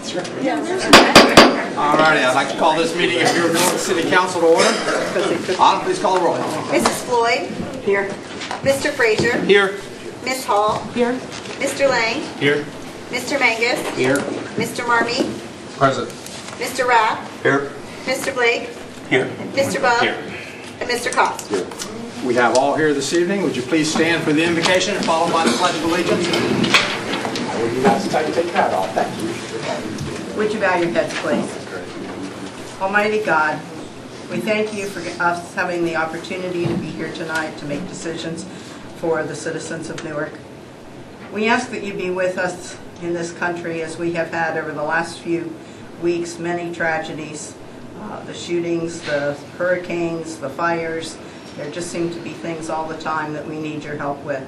All righty, I'd like to call this meeting of your Newark City Council to order. Autumn, please call the roll. Mrs. Floyd? Here. Mr. Frazier? Here. Ms. Hall? Here. Mr. Lang? Here. Mr. Mangus? Here. Mr. Marmee? Present. Mr. Rath? Here. Mr. Blake? Here. Mr. Bub? Here. And Mr. Cost? We have all here this evening. Would you please stand for the invocation and followed by the Pledge of Allegiance? I would ask you to take your hat off. Thank you. Would you bow your heads, please? Almighty God, we thank you for us having the opportunity to be here tonight to make decisions for the citizens of Newark. We ask that you be with us in this country as we have had over the last few weeks many tragedies, the shootings, the hurricanes, the fires. There just seem to be things all the time that we need your help with.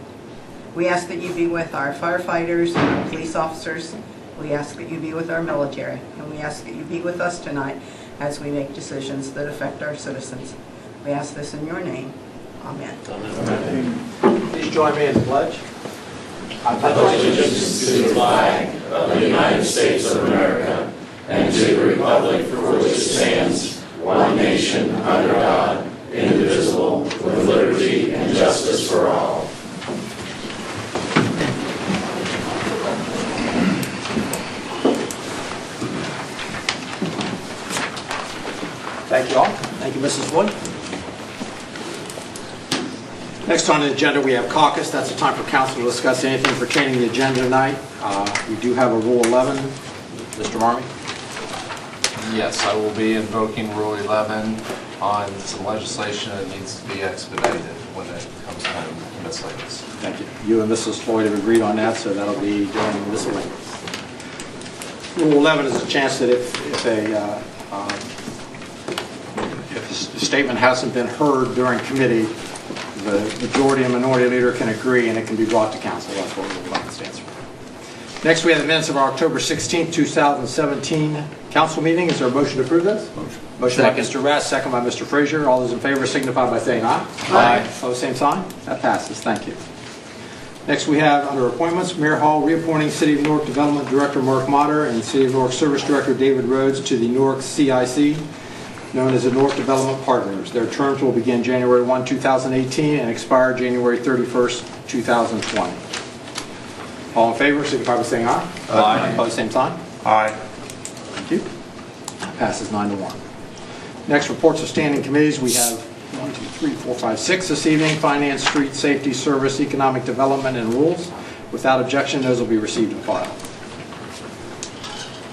We ask that you be with our firefighters and our police officers. We ask that you be with our military, and we ask that you be with us tonight as we make decisions that affect our citizens. We ask this in your name. Amen. Amen. Please join me in the pledge. I pledge allegiance to the flag of the United States of America and to the republic for which it stands, one nation, under God, indivisible, with liberty and justice for all. Thank you all. Thank you, Mrs. Floyd. Next on the agenda, we have caucus. That's the time for council to discuss anything pertaining to the agenda tonight. We do have a Rule 11. Mr. Marmee? Yes, I will be invoking Rule 11 on some legislation that needs to be expedited when it comes time to miscellaneous. Thank you. You and Mrs. Floyd have agreed on that, so that'll be during miscellaneous. Rule 11 is a chance that if the statement hasn't been heard during committee, the majority and minority leader can agree and it can be brought to council. That's what Rule 11 stands for. Next, we have the minutes of our October 16, 2017 council meeting. Is there a motion to approve this? Motion by Mr. Rath, second by Mr. Frazier. All those in favor signify by saying aye. Aye. Opposed, same sign. That passes. Thank you. Next, we have under appointments, Mayor Hall reappointing City of Newark Development Director Mark Motter and City of Newark Service Director David Rhodes to the Newark CIC, known as the Newark Development Partners. Their terms will begin January 1, 2018 and expire January 31st, 2020. All in favor, signify by saying aye. Aye. Opposed, same sign. Aye. Thank you. Passes 9-1. Next, reports of standing committees. We have 1, 2, 3, 4, 5, 6 this evening. Finance, Street, Safety, Service, Economic Development, and Rules. Without objection, those will be received and filed.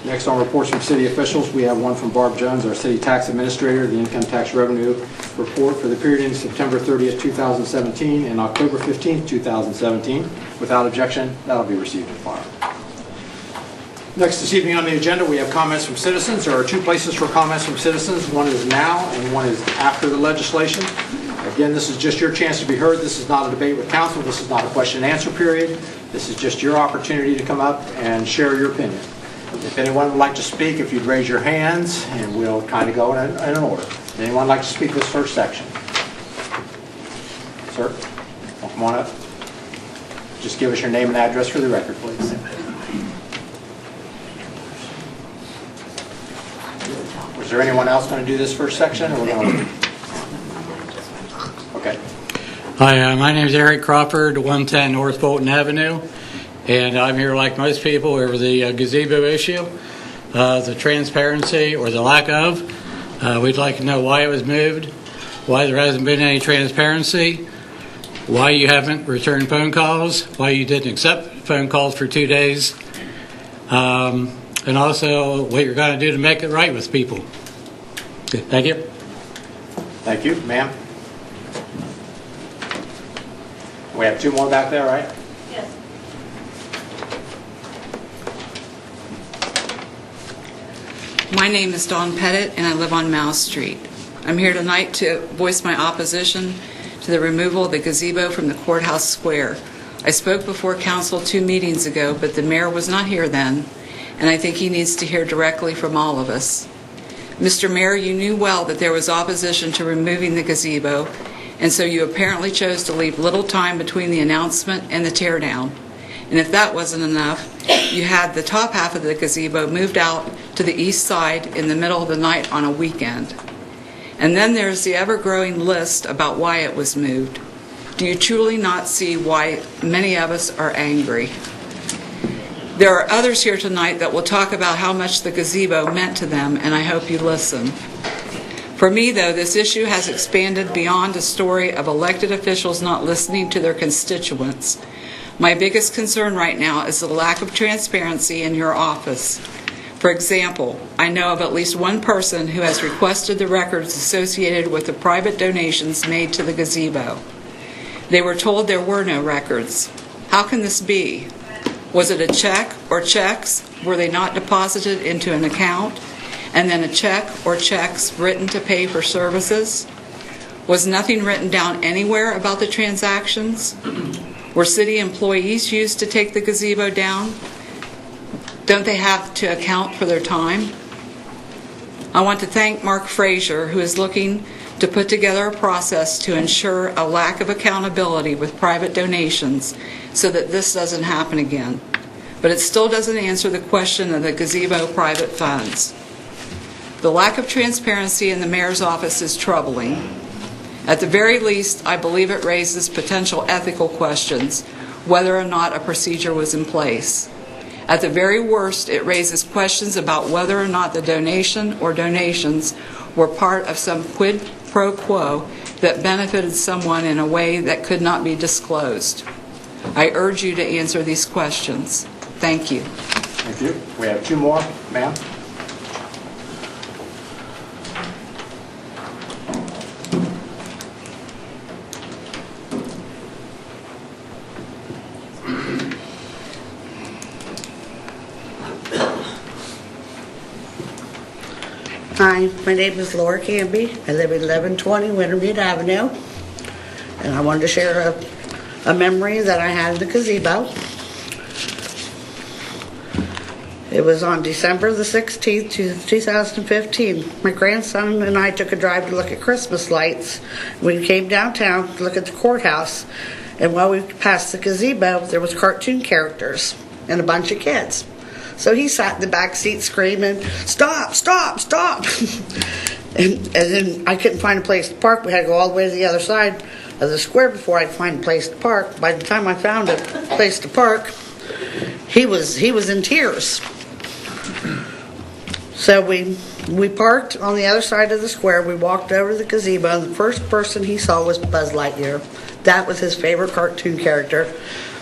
Next on reports from city officials, we have one from Barb Jones, our city tax administrator, the income tax revenue report for the period ending September 30th, 2017 and October 15th, 2017. Without objection, that'll be received and filed. Next this evening on the agenda, we have comments from citizens. There are two places for comments from citizens. One is now and one is after the legislation. Again, this is just your chance to be heard. This is not a debate with council. This is not a question and answer period. This is just your opportunity to come up and share your opinion. If anyone would like to speak, if you'd raise your hands, and we'll kind of go in an order. Anyone like to speak this first section? Sir, well, come on up. Just give us your name and address for the record, please. Was there anyone else going to do this first section? Or we're going to... Okay. Hi, my name is Eric Crawford, 110 North Fulton Avenue. And I'm here like most people over the gazebo issue, the transparency or the lack of. We'd like to know why it was moved, why there hasn't been any transparency, why you haven't returned phone calls, why you didn't accept phone calls for 2 days, and also what you're going to do to make it right with people. Okay, thank you. Thank you. Ma'am? We have two more back there, right? My name is Dawn Pettit, and I live on Mouse Street. I'm here tonight to voice my opposition to the removal of the gazebo from the courthouse square. I spoke before council 2 meetings ago, but the mayor was not here then, and I think he needs to hear directly from all of us. Mr. Mayor, you knew well that there was opposition to removing the gazebo, and so you apparently chose to leave little time between the announcement and the teardown. And if that wasn't enough, you had the top half of the gazebo moved out to the east side in the middle of the night on a weekend. And then there's the ever-growing list about why it was moved. Do you truly not see why many of us are angry? There are others here tonight that will talk about how much the gazebo meant to them, and I hope you listen. For me, though, this issue has expanded beyond a story of elected officials not listening to their constituents. My biggest concern right now is the lack of transparency in your office. For example, I know of at least one person who has requested the records associated with the private donations made to the gazebo. They were told there were no records. How can this be? Was it a check or checks? Were they not deposited into an account? And then a check or checks written to pay for services? Was nothing written down anywhere about the transactions? Were city employees used to take the gazebo down? Don't they have to account for their time? I want to thank Mark Frazier, who is looking to put together a process to ensure a lack of accountability with private donations so that this doesn't happen again. But it still doesn't answer the question of the gazebo private funds. The lack of transparency in the mayor's office is troubling. At the very least, I believe it raises potential ethical questions, whether or not a procedure was in place. At the very worst, it raises questions about whether or not the donation or donations were part of some quid pro quo that benefited someone in a way that could not be disclosed. I urge you to answer these questions. Thank you. Thank you. We have two more, ma'am. Hi, my name is Laura Canby. I live at 1120 Wintermead Avenue, and I wanted to share a memory that I had in the gazebo. It was on December the 16th, 2015. My grandson and I took a drive to look at Christmas lights. We came downtown to look at the courthouse, and while we passed the gazebo, there was cartoon characters and a bunch of kids. So he sat in the back seat screaming, "Stop, stop, stop!" and then I couldn't find a place to park. We had to go all the way to the other side of the square before I could find a place to park. By the time I found a place to park, he was in tears. So we parked on the other side of the square. We walked over to the gazebo, and the first person he saw was Buzz Lightyear. That was his favorite cartoon character.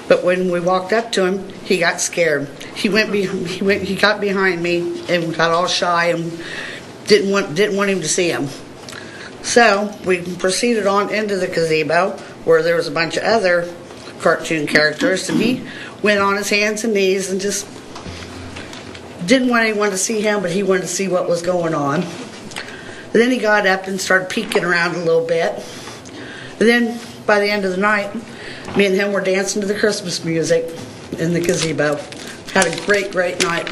But when we walked up to him, he got scared. He got behind me and got all shy and didn't want him to see him. So we proceeded on into the gazebo where there was a bunch of other cartoon characters, and he went on his hands and knees and just didn't want anyone to see him, but he wanted to see what was going on. And then he got up and started peeking around a little bit. And then by the end of the night, me and him were dancing to the Christmas music in the gazebo. Had a great, great night.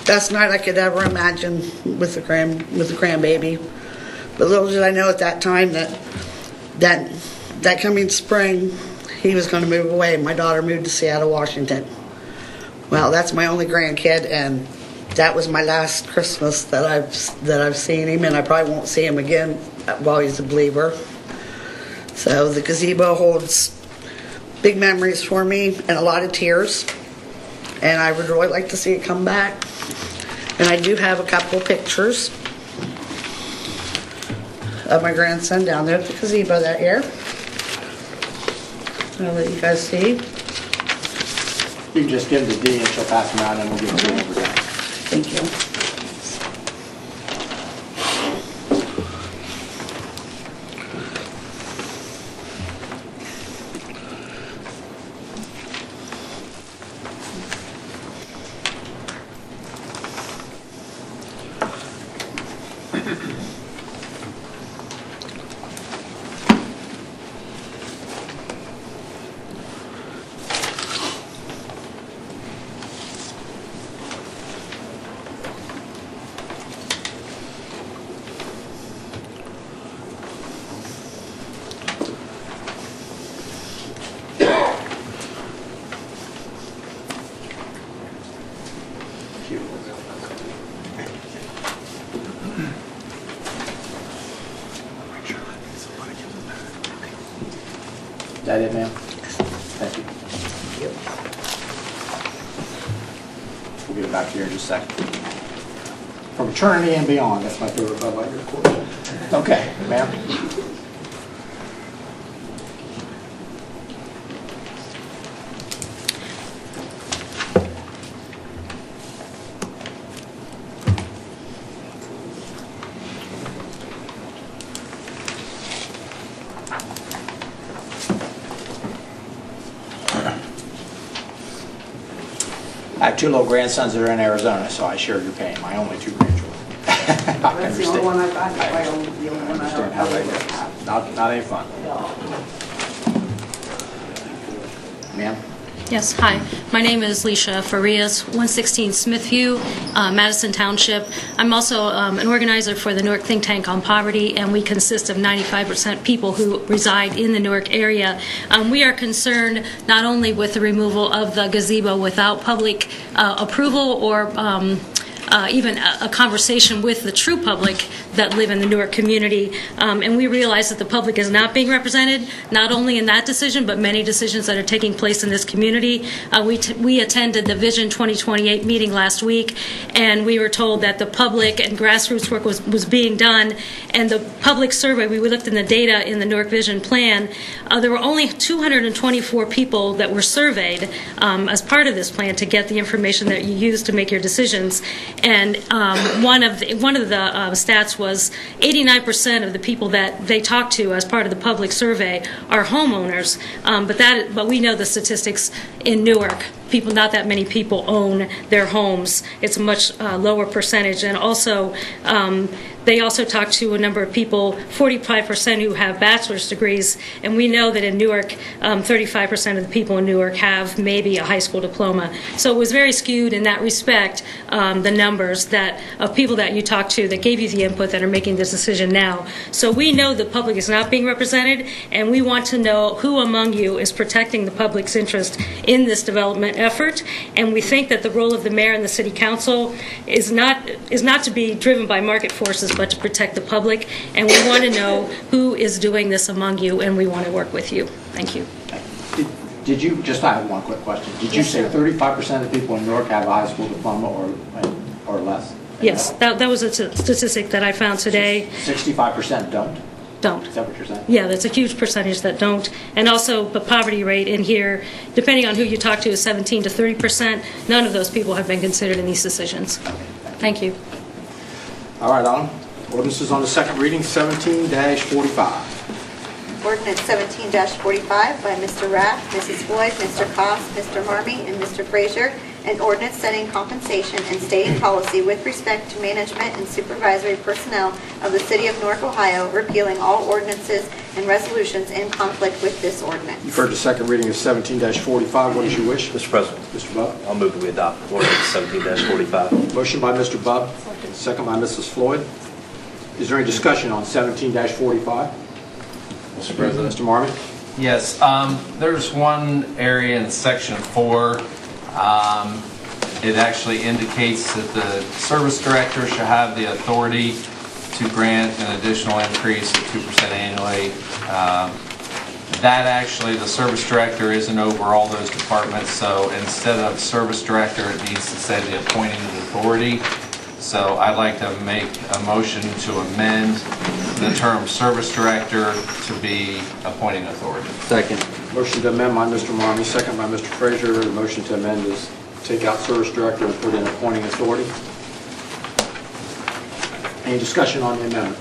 Best night I could ever imagine with the grandbaby. But little did I know at that time that coming spring, he was going to move away. My daughter moved to Seattle, Washington. Well, that's my only grandkid, and that was my last Christmas that I've seen him, and I probably won't see him again while he's a believer. So the gazebo holds big memories for me and a lot of tears, and I would really like to see it come back. And I do have a couple pictures of my grandson down there at the gazebo that year. I'll let you guys see. You can just give the D and she'll pass them out, and we'll give it to you over there. Thank you. Is that it, ma'am? Thank you. We'll get it back to you in just a second. From eternity and beyond, that's my favorite Bud Light beer quote. Okay, ma'am. I have two little grandsons that are in Arizona, so I share your pain. My only two grandchildren. That's the only one I've got. I The only one I understand how that goes. Not any fun. Ma'am? Yes, hi. My name is Leisha Farias, 116 Smithview, Madison Township. I'm also an organizer for the Newark Think Tank on Poverty, and we consist of 95% people who reside in the Newark area. We are concerned not only with the removal of the gazebo without public approval or even a conversation with the true public that live in the Newark community. And we realize that the public is not being represented, not only in that decision, but many decisions that are taking place in this community. We attended the Vision 2028 meeting last week, and we were told that the public and grassroots work was being done. And the public survey, we looked in the data in the Newark Vision plan, there were only 224 people that were surveyed as part of this plan to get the information that you use to make your decisions. And one of the stats was 89% of the people that they talked to as part of the public survey are homeowners. But we know the statistics in Newark. Not that many people own their homes. It's a much lower percentage. And also, they also talked to a number of people, 45% who have bachelor's degrees, and we know that in Newark, 35% of the people in Newark have maybe a high school diploma. So it was very skewed in that respect, the numbers of people that you talked to that gave you the input that are making this decision now. So we know the public is not being represented, and we want to know who among you is protecting the public's interest in this development effort. And we think that the role of the mayor and the city council is not to be driven by market forces, but to protect the public. And we want to know who is doing this among you, and we want to work with you. Thank you. Did you, I have one quick question. Did you say 35% of the people in Newark have a high school diploma or less? Yes, that was a statistic that I found today. 65% don't? Don't. Is that what you're saying? Yeah, that's a huge percentage that don't. And also the poverty rate in here, depending on who you talk to, is 17 to 30%. None of those people have been considered in these decisions. Thank you. All right, Autumn. Ordinances on the second reading, 17-45. Ordinance 17-45 by Mr. Rath, Mrs. Floyd, Mr. Cost, Mr. Marmee, and Mr. Frazier, an ordinance setting compensation and stating policy with respect to management and supervisory personnel of the City of Newark, Ohio, repealing all ordinances and resolutions in conflict with this ordinance. You've heard the second reading of 17-45. What is your wish? Mr. President, Mr. Bubb? I'll move that we adopt ordinance 17-45. Motion by Mr. Bubb, second by Mrs. Floyd. Is there any discussion on 17-45? Mr. President. Mr. Marmee? Yes, there's one area in section 4. It actually indicates that the service director shall have the authority to grant an additional increase of 2% annually. That actually, the service director isn't over all those departments, so instead of service director, it needs to say the appointing authority. So I'd like to make a motion to amend the term service director to be appointing authority. Second. Motion to amend by Mr. Marmee, second by Mr. Frazier. The motion to amend is take out service director and put in appointing authority. Any discussion on the amendment?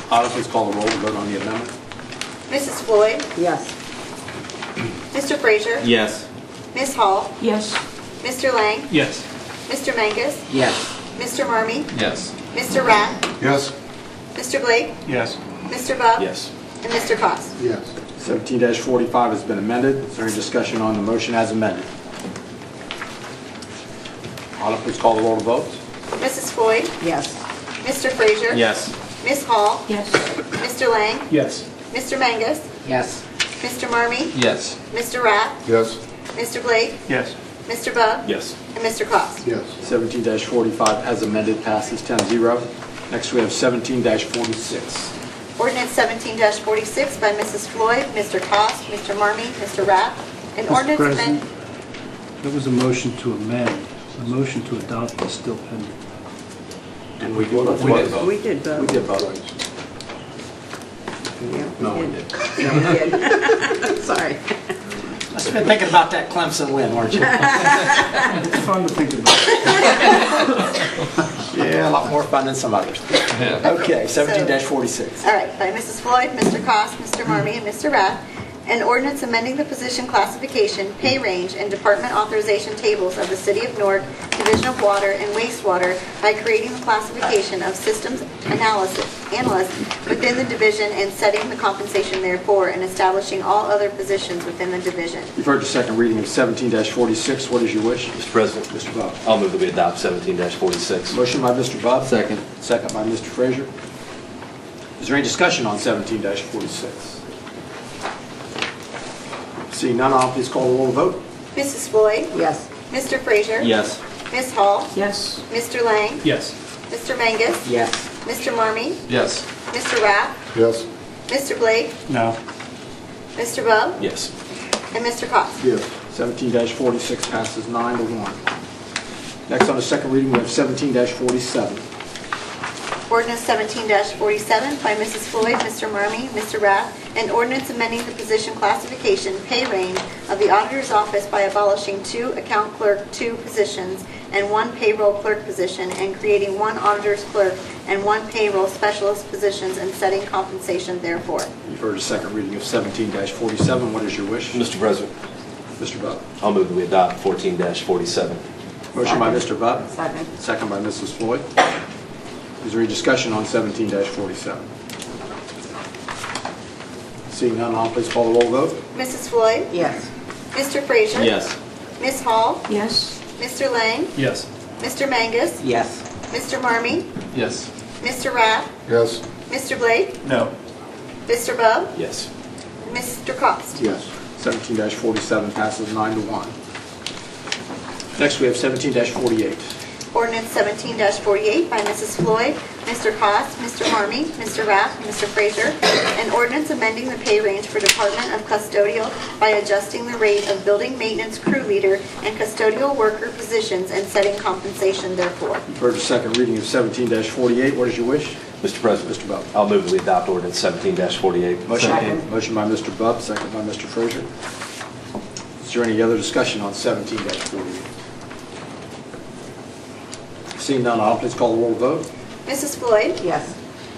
Autumn, please call the roll to vote on the amendment. Mrs. Floyd, Yes. Mr. Frazier, Yes. Ms. Hall, Yes. Mr. Lang, Yes. Mr. Mangus, Yes. Mr. Marmee, Yes. Mr. Rath, Yes. Mr. Blake, Yes. Mr. Bubb, Yes. and Mr. Cost. Yes. 17-45 has been amended. Is there any discussion on the motion as amended? Autumn, please call the roll to vote. Mrs. Floyd, Yes. Mr. Frazier, Yes. Ms. Hall, Yes. Mr. Lang, Yes. Mr. Mangus, Yes. Mr. Marmee, Yes. Mr. Rath, Yes. Mr. Blake, Yes. Mr. Bub? Yes. And Mr. Cost? Yes. 17-45 as amended passes 10-0. Next, we have 17-46. Ordinance 17-46 by Mrs. Floyd, Mr. Cost, Mr. Marmee, Mr. Rath. An Mr. ordinance President, amend... there was a motion to amend. The motion to adopt is still pending. And we did both. We did We vote. did both. No, we did. Sorry. Must have been thinking about that Clemson win, weren't you? It's fun to think about. Yeah, a lot more fun than some others. Okay, 17-46. All right, by Mrs. Floyd, Mr. Cost, Mr. Marmee, and Mr. Rath. An ordinance amending the position classification, pay range, and department authorization tables of the City of Newark Division of Water and Wastewater by creating the classification of systems analyst within the division and setting the compensation therefore and establishing all other positions within the division. You've heard the second reading of 17-46. What is your wish? Mr. President, Mr. Bub. I'll move that we adopt 17-46. Motion by Mr. Bub. Second. Second by Mr. Frazier. Is there any discussion on 17-46? Seeing none, I'll please call the roll vote. Mrs. Floyd? Yes. Mr. Frazier? Yes. Ms. Hall? Yes. Mr. Lang? Yes. Mr. Mangus? Yes. Mr. Marmee? Yes. Mr. Rath? Yes. Mr. Blake? No. Mr. Bub? Yes. And Mr. Cost? Yes. 17-46 passes 9-1. Next on the second reading, we have 17-47. Ordinance 17-47 by Mrs. Floyd, Mr. Marmee, Mr. Rath, an ordinance amending the position classification, pay range of the auditor's office by abolishing 2 account clerk 2 positions and 1 payroll clerk position and creating 1 auditor's clerk and 1 payroll specialist positions and setting compensation therefore. You've heard the second reading of 17-47. What is your wish? Mr. President, Mr. Bub. I'll move that we adopt 14-47. Motion by Mr. Bub. Second. Second by Mrs. Floyd. Is there any discussion on 17-47? Seeing none, I'll please call the roll vote. Mrs. Floyd? Yes. Mr. Frazier? Yes. Ms. Hall? Yes. Mr. Lang? Yes. Mr. Mangus? Yes. Mr. Marmee? Yes. Mr. Rath? Yes. Mr. Blake? No. Mr. Bub? Yes. And Mr. Cost? Yes. 17-47 passes 9-1. Next, we have 17-48. Ordinance 17-48 by Mrs. Floyd, Mr. Cost, Mr. Marmee, Mr. Rath, and Mr. Frazier. An ordinance amending the pay range for Department of Custodial by adjusting the rate of building maintenance crew leader and custodial worker positions and setting compensation therefore. You've heard the second reading of 17-48. What is your wish? Mr. President, Mr. Bub. I'll move that we adopt ordinance 17-48. Motion by Mr. Bub, second by Mr. Frazier. Is there any other discussion on 17-48? Seeing none, I'll please call the roll vote. Mrs. Floyd? Yes.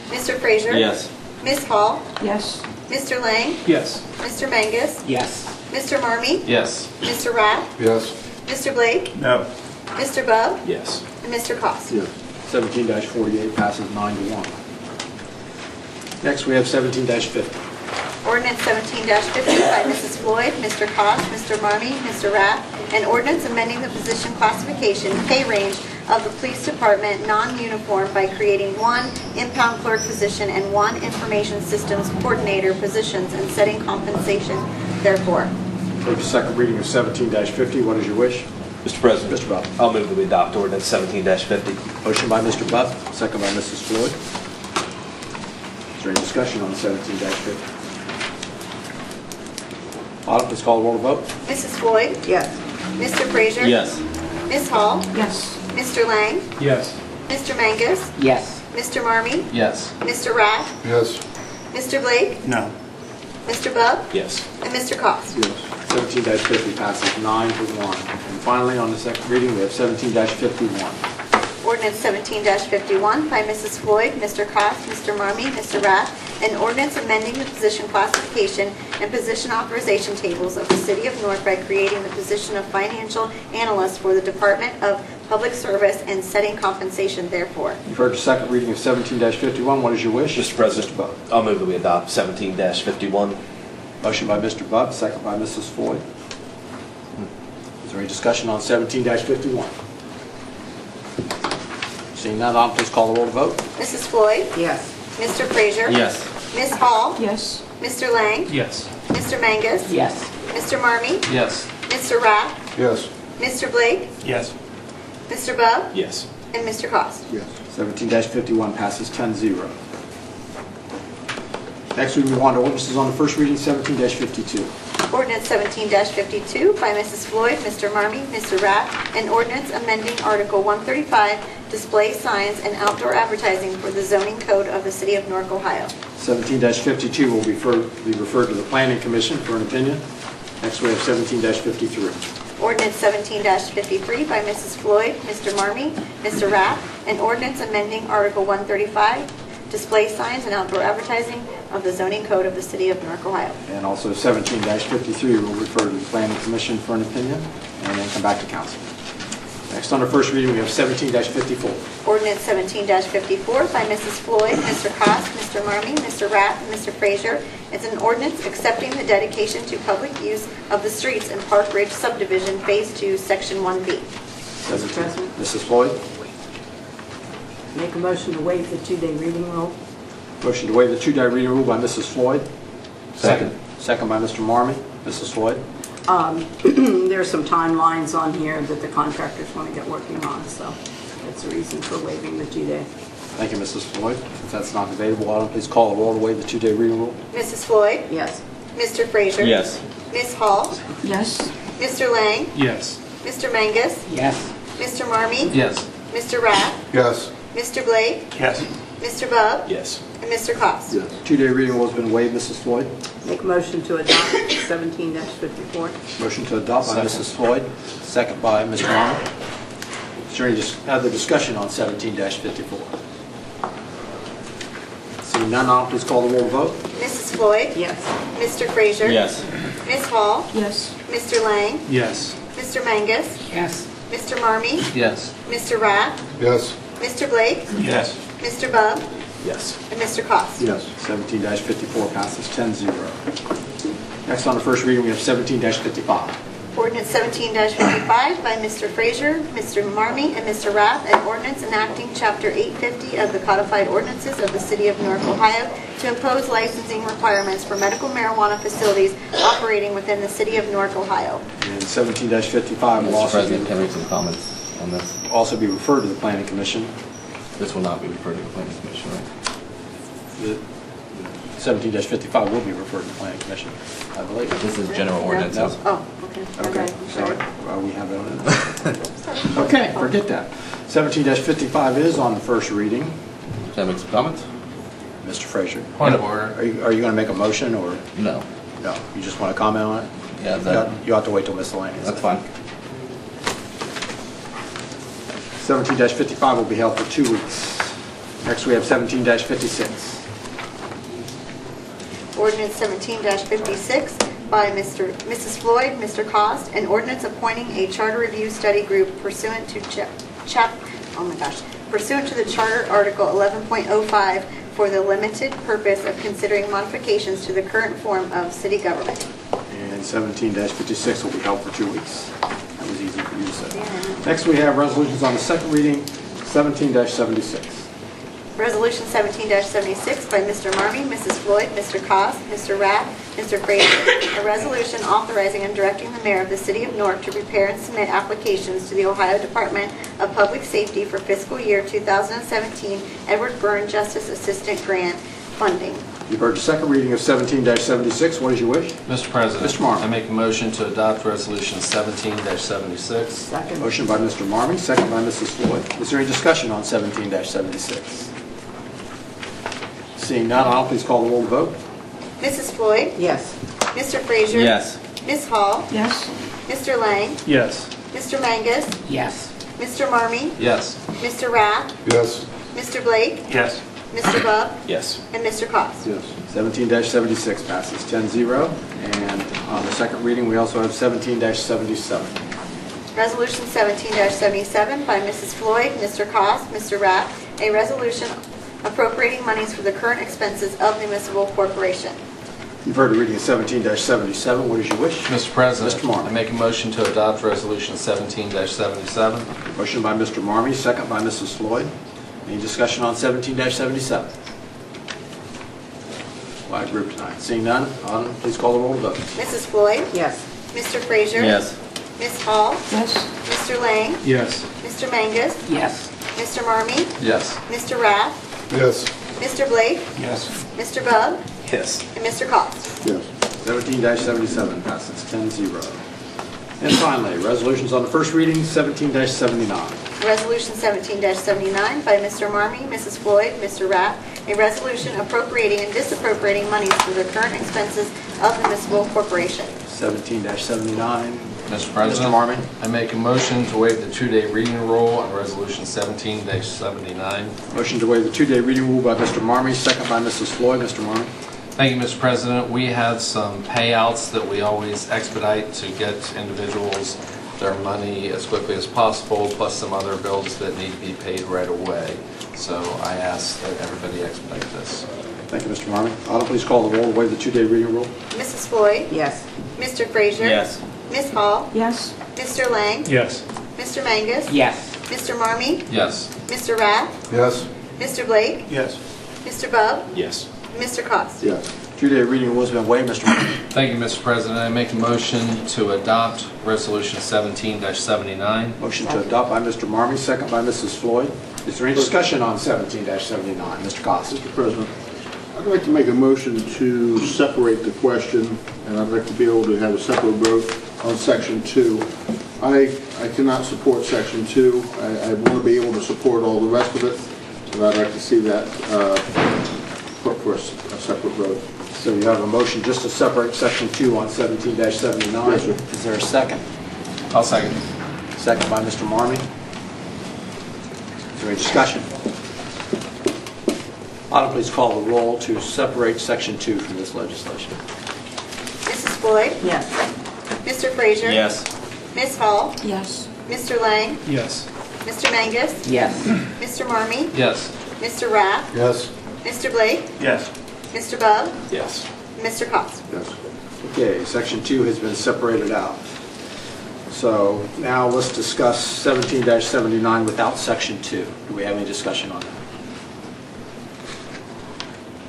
Mr. Frazier? Yes. Ms. Hall? Yes. Mr. Lang? Yes. Mr. Mangus? Yes. Mr. Marmee? Yes. Mr. Rath? Yes. Mr. Blake? No. Mr. Bub? Yes. And Mr. Cost? Yes. 17-48 passes 9-1. Next, we have 17-50. Ordinance 17-50 by Mrs. Floyd, Mr. Cost, Mr. Marmee, Mr. Rath, an ordinance amending the position classification, pay range of the police department non-uniform by creating 1 impound clerk position and 1 information systems coordinator positions and setting compensation therefore. Take the second reading of 17-50. What is your wish? Mr. President, Mr. Bub. I'll move that we adopt ordinance 17-50. Motion by Mr. Bub, second by Mrs. Floyd. Is there any discussion on 17-50? Autumn, please call the roll vote. Mrs. Floyd? Yes. Mr. Frazier? Yes. Ms. Hall? Yes. Mr. Lang? Yes. Mr. Mangus? Yes. Mr. Marmee? Yes. Mr. Rath? Yes. Mr. Blake? No. Mr. Bub? Yes. And Mr. Cost? Yes. 17-50 passes 9-1. And finally, on the second reading, we have 17-51. Ordinance 17-51 by Mrs. Floyd, Mr. Cost, Mr. Marmee, Mr. Rath, an ordinance amending the position classification and position authorization tables of the City of Newark by creating the position of financial analyst for the Department of Public Service and setting compensation therefore. You've heard the second reading of 17-51. What is your wish? Mr. President, Mr. Bub. I'll move that we adopt 17-51. Motion by Mr. Bub, second by Mrs. Floyd. Is there any discussion on 17-51? Seeing none, I'll please call the roll vote. Mrs. Floyd? Yes. Mr. Frazier? Yes. Ms. Hall? Yes. Mr. Lang? Yes. Mr. Mangus? Yes. Mr. Marmee? Yes. Mr. Rath? Yes. Mr. Blake? Yes. Mr. Bub? Yes. And Mr. Cost? Yes. 17-51 passes 10-0. Next, we move on to ordinances on the first reading, 17-52. Ordinance 17-52 by Mrs. Floyd, Mr. Marmee, Mr. Rath, an ordinance amending Article 135, display signs and outdoor advertising for the zoning code of the City of Newark, Ohio. 17-52 will be referred to the Planning Commission for an opinion. Next, we have 17-53. Ordinance 17-53 by Mrs. Floyd, Mr. Marmee, Mr. Rath, an ordinance amending Article 135, display signs and outdoor advertising of the zoning code of the City of Newark, Ohio. And also 17-53 will refer to the Planning Commission for an opinion and then come back to council. Next, on the first reading, we have 17-54. Ordinance 17-54 by Mrs. Floyd, Mr. Cost, Mr. Marmee, Mr. Rath, and Mr. Frazier. It's an ordinance accepting the dedication to public use of the streets in Park Ridge subdivision, Phase 2, Section 1B. Mr. President, Mrs. Floyd, make a motion to waive the 2-day reading rule. motion to waive the 2-day reading rule by Mrs. Floyd. Second. Second by Mr. Marmee. Mrs. Floyd. There's some timelines on here that the contractors want to get working on, so that's the reason for waiving the 2-day. Thank you, Mrs. Floyd. If that's not debatable, Autumn, please call the roll to waive the 2-day reading rule. Mrs. Floyd? Yes. Mr. Frazier? Yes. Ms. Hall? Yes. Mr. Lang? Yes. Mr. Mangus? Yes. Mr. Marmee? Yes. Mr. Rath? Yes. Mr. Blake? Yes. Mr. Bub? Yes. And Mr. Cost? 2-day reading rule has been waived, Mrs. Floyd. Make a motion to adopt 17-54. Motion to adopt by Second. Mrs. Floyd, second by Mr. Marmee. Is there any other discussion on 17-54? Seeing none, Autumn, please call the roll to vote. Mrs. Floyd? Yes. Mr. Frazier? Yes. Ms. Hall? Yes. Mr. Lang? Yes. Mr. Mangus? Yes. Mr. Marmee? Yes. Mr. Rath? Yes. Mr. Blake? Yes. Mr. Bub? Yes. And Mr. Cost? Yes. 17-54 passes 10-0. Next on the first reading, we have 17-55. Ordinance 17-55 by Mr. Frazier, Mr. Marmee, and Mr. Rath, an ordinance enacting Chapter 850 of the Codified Ordinances of the City of Newark, Ohio, to impose licensing requirements for medical marijuana facilities operating within the City of Newark, Ohio. And 17-55 will Mr. President, can I make some comments on this? also be referred to the Planning Commission. This will not be referred to the Planning Commission, right? The 17-55 will be referred to the Planning Commission, I believe. This is general ordinances. Oh, okay. Okay, sorry. We have that on it. Okay, forget that. 17-55 is on the first reading. Can I make some comments? Mr. Frazier. Point of order. Are you going to make a motion, or No. no? You just want to comment on it? Yeah, You have to wait till miscellaneous. that's fine. 17-55 will be held for 2 weeks. Next, we have 17-56. Ordinance 17-56 by Mrs. Floyd, Mr. Cost, an ordinance appointing a charter review study group pursuant to pursuant to the Charter Article 11.05 for the limited purpose of considering modifications to the current form of city government. And 17-56 will be held for 2 weeks. That was easy for you to say. Next, we have resolutions on the second reading, 17-76. Resolution 17-76 by Mr. Marmee, Mrs. Floyd, Mr. Cost, Mr. Rath, Mr. Frazier. A resolution authorizing and directing the mayor of the City of Newark to prepare and submit applications to the Ohio Department of Public Safety for fiscal year 2017 Edward Byrne Justice Assistant Grant funding. You've heard the second reading of 17-76. What is your wish? Mr. President. Mr. Marmee. I make a motion to adopt Resolution 17-76. Second. Motion by Mr. Marmee, second by Mrs. Floyd. Is there any discussion on 17-76? Seeing none, I'll please call the roll to vote. Mrs. Floyd? Yes. Mr. Frazier? Yes. Ms. Hall? Yes. Mr. Lang? Yes. Mr. Mangus? Yes. Mr. Marmee? Yes. Mr. Rath? Yes. Mr. Blake? Yes. Mr. Bub? Yes. And Mr. Cost? Yes. 17-76 passes 10-0. And on the second reading, we also have 17-77. Resolution 17-77 by Mrs. Floyd, Mr. Cost, Mr. Rath, a resolution appropriating monies for the current expenses of the municipal corporation. You've heard the reading of 17-77. What is your wish? Mr. President. Mr. Marmee. I make a motion to adopt Resolution 17-77. Motion by Mr. Marmee, second by Mrs. Floyd. Any discussion on 17-77? Wide group tonight. Seeing none, Autumn, please call the roll to vote. Mrs. Floyd? Yes. Mr. Frazier? Yes. Ms. Hall? Yes. Mr. Lang? Yes. Mr. Mangus? Yes. Mr. Marmee? Yes. Mr. Rath? Yes. Mr. Blake? Yes. Mr. Bub? Yes. And Mr. Cost? Yes. 17-77 passes 10-0. And finally, resolutions on the first reading, 17-79. Resolution 17-79 by Mr. Marmee, Mrs. Floyd, Mr. Rath, a resolution appropriating and disappropriating monies for the current expenses of the municipal corporation. 17-79. Mr. President. Mr. Marmee. I make a motion to waive the 2-day reading rule on Resolution 17-79. Motion to waive the 2-day reading rule by Mr. Marmee, second by Mrs. Floyd. Mr. Marmee. Thank you, Mr. President. We had some payouts that we always expedite to get individuals their money as quickly as possible, plus some other bills that need to be paid right away. So I ask that everybody expedite this. Thank you, Mr. Marmee. Autumn, please call the roll to waive the 2-day reading rule. Mrs. Floyd? Yes. Mr. Frazier? Yes. Ms. Hall? Yes. Mr. Lang? Yes. Mr. Mangus? Yes. Mr. Marmee? Yes. Mr. Rath? Yes. Mr. Blake? Yes. Mr. Bub? Yes. And Mr. Cost? Yes. 2-day reading rule has been waived. Mr. Marmee. Thank you, Mr. President. I make a motion to adopt Resolution 17-79. Motion to adopt by Mr. Marmee, second by Mrs. Floyd. Is there any discussion on 17-79? Mr. Cost. Mr. President, I'd like to make a motion to separate the question, and I'd like to be able to have a separate vote on Section 2. I cannot support Section 2. I want to be able to support all the rest of it, and I'd like to see that put for a separate vote. So you have a motion just to separate Section 2 on 17-79. Yes, sir. Is there a second? I'll second. Second by Mr. Marmee. Is there any discussion? Autumn, please call the roll to separate Section 2 from this legislation. Mrs. Floyd? Yes. Mr. Frazier? Yes. Ms. Hall? Yes. Mr. Lang? Yes. Mr. Mangus? Yes. Mr. Marmee? Yes. Mr. Rath? Yes. Mr. Blake? Yes. Mr. Bub? Yes. And Mr. Cost? Yes. Okay, Section 2 has been separated out. So now let's discuss 17-79 without Section 2. Do we have any discussion on that?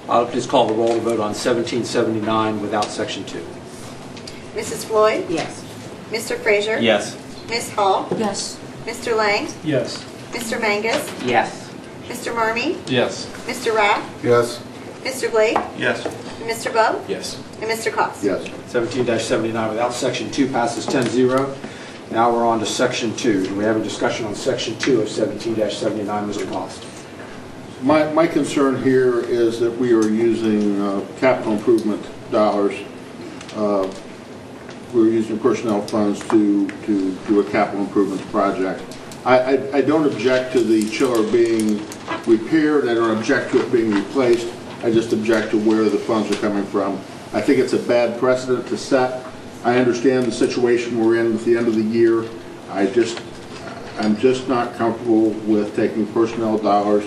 Autumn, please call the roll to vote on 17-79 without Section 2. Mrs. Floyd? Yes. Mr. Frazier? Yes. Ms. Hall? Yes. Mr. Lang? Yes. Mr. Mangus? Yes. Mr. Marmee? Yes. Mr. Rath? Yes. Mr. Blake? Yes. And Mr. Bub? Yes. And Mr. Cost? Yes. 17-79 without Section 2 passes 10-0. Now we're on to Section 2. Do we have a discussion on Section 2 of 17-79, Mr. Cost? My concern here is that we are using capital improvement dollars. We're using personnel funds to do a capital improvement project. I don't object to the chiller being repaired. I don't object to it being replaced. I just object to where the funds are coming from. I think it's a bad precedent to set. I understand the situation we're in at the end of the year. I'm just not comfortable with taking personnel dollars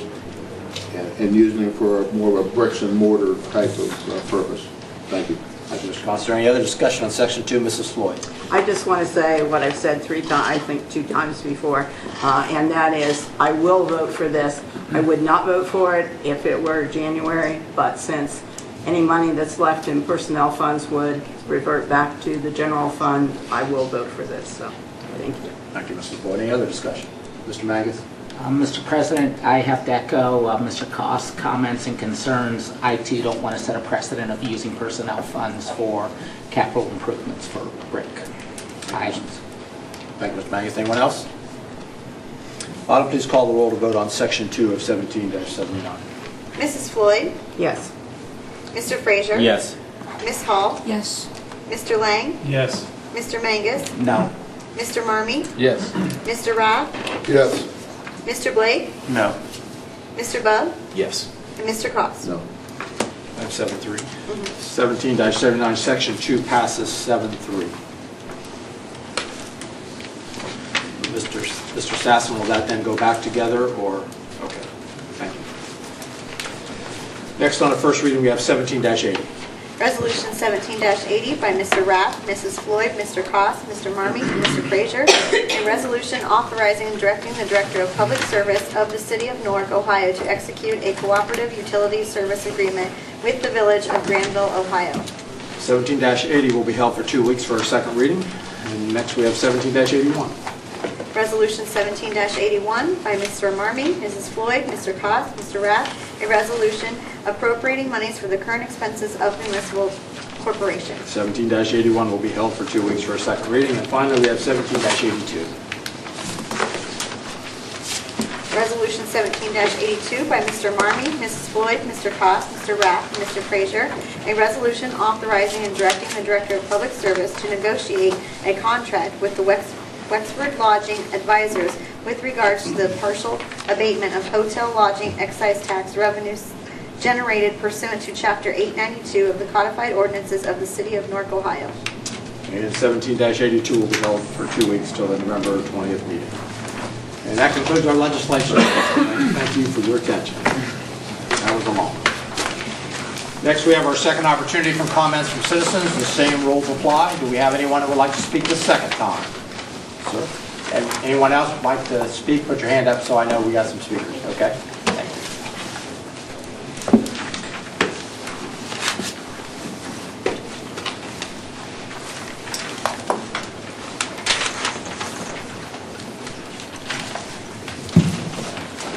and using them for more of a bricks and mortar type of purpose. Thank you. Thank you, Mr. Cost. Is there any other discussion on Section 2, Mrs. Floyd? I just want to say what I've said 3 times, I think 2 times before, and that is I will vote for this. I would not vote for it if it were January, but since any money that's left in personnel funds would revert back to the general fund, I will vote for this. So, thank you. Thank you, Mrs. Floyd. Any other discussion? Mr. Mangus? Mr. President, I have to echo Mr. Kost's comments and concerns. I too don't want to set a precedent of using personnel funds for capital improvements for brick items. Thank you, Mr. Mangus. Anyone else? Autumn, please call the roll to vote on Section 2 of 17-79. Mrs. Floyd? Yes. Mr. Frazier? Yes. Ms. Hall? Yes. Mr. Lang? Yes. Mr. Mangus? No. Mr. Marmee? Yes. Mr. Rath? Yes. Mr. Blake? No. Mr. Bub? Yes. And Mr. Cost? No. That's 7-3. 17-79, Section 2 passes 7-3. Mr. Sassen, will that then go back together, or? Okay, thank you. Next on the first reading, we have 17-80. Resolution 17-80 by Mr. Rath, Mrs. Floyd, Mr. Cost, Mr. Marmee, and Mr. Frazier. A resolution authorizing and directing the Director of Public Service of the City of Newark, Ohio to execute a cooperative utility service agreement with the Village of Granville, Ohio. 17-80 will be held for 2 weeks for a second reading. And Next, we have 17-81. Resolution 17-81 by Mr. Marmee, Mrs. Floyd, Mr. Cos, Mr. Rath, a resolution appropriating monies for the current expenses of the municipal corporation. 17-81 will be held for 2 weeks for a second reading. And finally, we have 17-82. Resolution 17-82 by Mr. Marmee, Mrs. Floyd, Mr. Cos, Mr. Rath, and Mr. Frazier, a resolution authorizing and directing the Director of Public Service to negotiate a contract with the Wexford Lodging Advisors with regards to the partial abatement of hotel lodging excise tax revenues generated pursuant to Chapter 892 of the Codified Ordinances of the City of Newark, Ohio. And 17-82 will be held for 2 weeks till the November 20th meeting. And that concludes our legislation. Thank you for your attention. That was a long one. Next, we have our second opportunity for comments from citizens. The same rules apply. Do we have anyone who would like to speak the second time? Sir? And anyone else would like to speak? Put your hand up so I know we got some speakers. Okay? Thank you.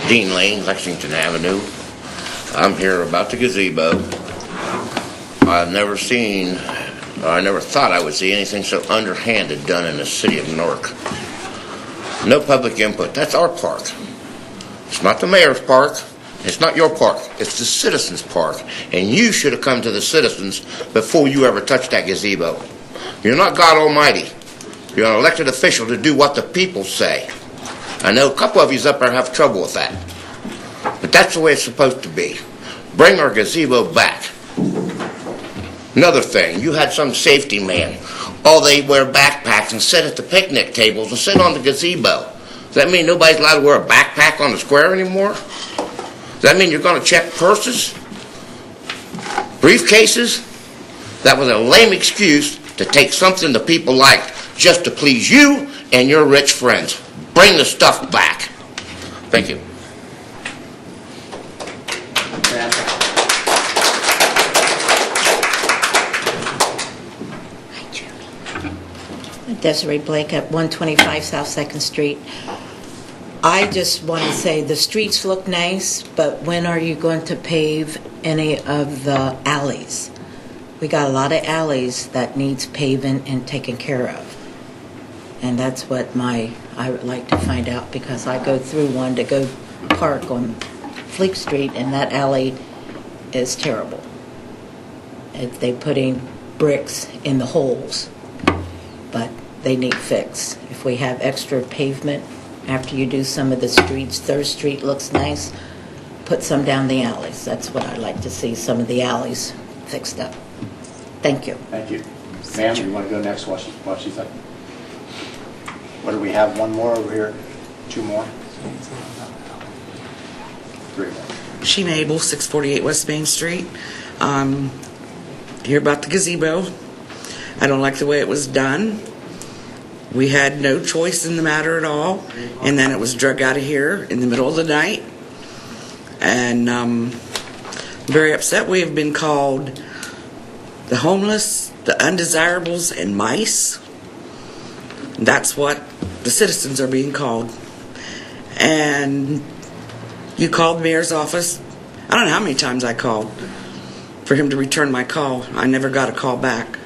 Dean Lane, Lexington Avenue. I'm here about the gazebo. I've never seen, or I never thought I would see anything so underhanded done in the city of Newark. No public input. That's our park. It's not the mayor's park. It's not your park. It's the citizens' park. And you should have come to the citizens before you ever touched that gazebo. You're not God Almighty. You're an elected official to do what the people say. I know a couple of you up there have trouble with that. But that's the way it's supposed to be. Bring our gazebo back. Another thing, you had some safety man. Oh, they wear backpacks and sit at the picnic tables and sit on the gazebo. Does that mean nobody's allowed to wear a backpack on the square anymore? Does that mean you're going to check purses? Briefcases? That was a lame excuse to take something the people liked just to please you and your rich friends. Bring the stuff back. Thank you. Desiree Blake at 125 South 2nd Street. I just want to say the streets look nice, but when are you going to pave any of the alleys? We got a lot of alleys that needs paving and taken care of. And that's what I would like to find out, because I go through one to go park on Fleet Street, and that alley is terrible. They putting bricks in the holes, but they need fixed. If we have extra pavement after you do some of the streets, 3rd Street looks nice, put some down the alleys. That's what I'd like to see, some of the alleys fixed up. Thank you. Thank you. Ma'am, you want to go next? What she said. What do we have? One more over here? 2 more? 3 more. Sheena Abel, 648 West Main Street. Hear about the gazebo. I don't like the way it was done. We had no choice in the matter at all, and then it was drug out of here in the middle of the night. And very upset. We have been called the homeless, the undesirables, and mice. That's what the citizens are being called. And you called the mayor's office. I don't know how many times I called for him to return my call. I never got a call back.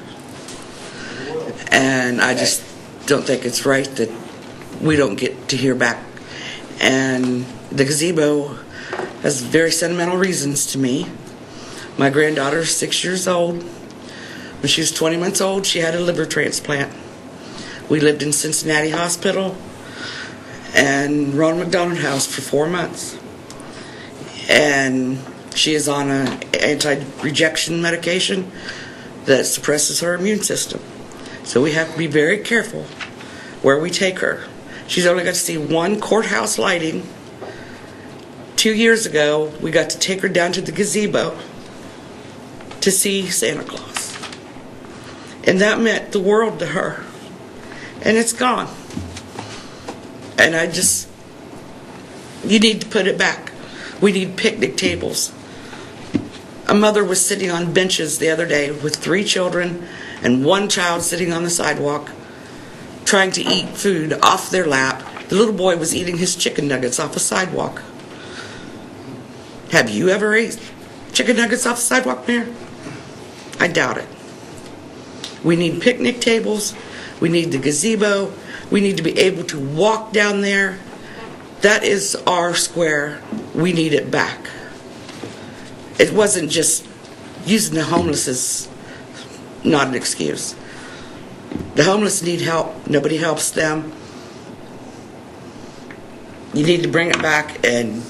And I just don't think it's right that we don't get to hear back. And the gazebo has very sentimental reasons to me. My granddaughter's 6 years old. When she was 20 months old, she had a liver transplant. We lived in Cincinnati Hospital and Ronald McDonald House for 4 months. And she is on an anti-rejection medication that suppresses her immune system. So we have to be very careful where we take her. She's only got to see one courthouse lighting. 2 years ago, we got to take her down to the gazebo to see Santa Claus. And that meant the world to her. And it's gone. And you need to put it back. We need picnic tables. A mother was sitting on benches the other day with 3 children and 1 child sitting on the sidewalk trying to eat food off their lap. The little boy was eating his chicken nuggets off a sidewalk. Have you ever ate chicken nuggets off the sidewalk, Mayor? I doubt it. We need picnic tables. We need the gazebo. We need to be able to walk down there. That is our square. We need it back. It wasn't just using the homeless as not an excuse. The homeless need help. Nobody helps them. You need to bring it back and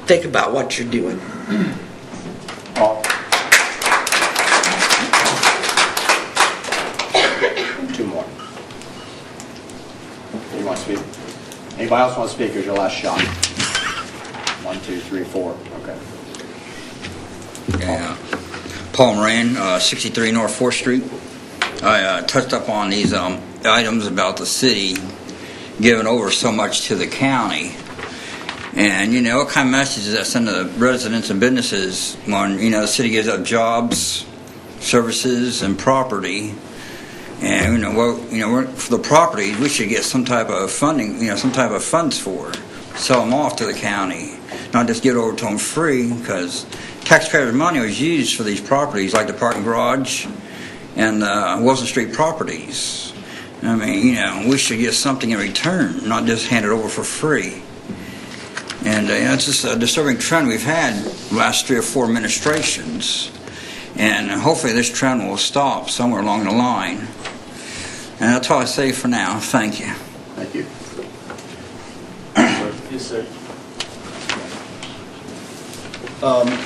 think about what you're doing. Paul? Two more. You want to speak? Anybody else want to speak? Or is your last shot? 1, 2, 3, 4. Okay. Yeah. Paul Moran, 63 North 4th Street. I touched up on these items about the city giving over so much to the county. And, you know, what kind of message does that send to the residents and businesses when, you know, the city gives up jobs, services, and property? And, for the property, we should get some type of funding, some type of funds for it. Sell them off to the county, not just give it over to them free, because taxpayers' money was used for these properties, like the parking garage and the Wilson Street properties. I mean, we should get something in return, not just hand it over for free. And it's just a disturbing trend we've had the last 3 or 4 administrations. And hopefully this trend will stop somewhere along the line. And that's all I say for now. Thank you. Thank you. Yes, sir.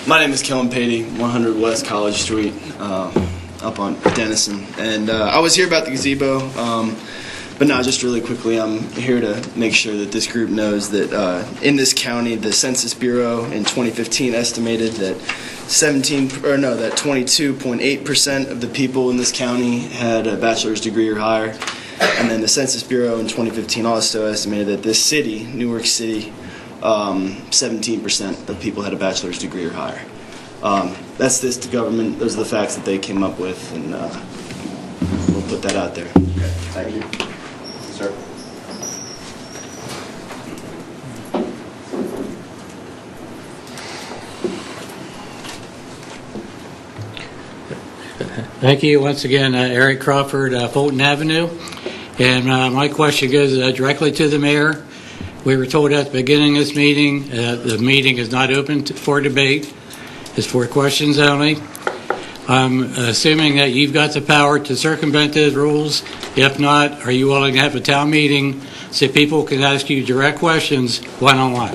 My name is Kellen Patey, 100 West College Street, up on Denison. And I was here about the gazebo, but not just really quickly. I'm here to make sure that this group knows that in this county, the Census Bureau in 2015 estimated that 22.8% of the people in this county had a bachelor's degree or higher. And then the Census Bureau in 2015 also estimated that this city, Newark City, 17% of people had a bachelor's degree or higher. That's this government. Those are the facts that they came up with, and we'll put that out there. Okay. Thank you. Sir. Thank you once again, Eric Crawford, Fulton Avenue. And my question goes directly to the mayor. We were told at the beginning of this meeting, the meeting is not open for debate. It's for questions only. I'm assuming that you've got the power to circumvent those rules. If not, are you willing to have a town meeting so people can ask you direct questions one-on-one?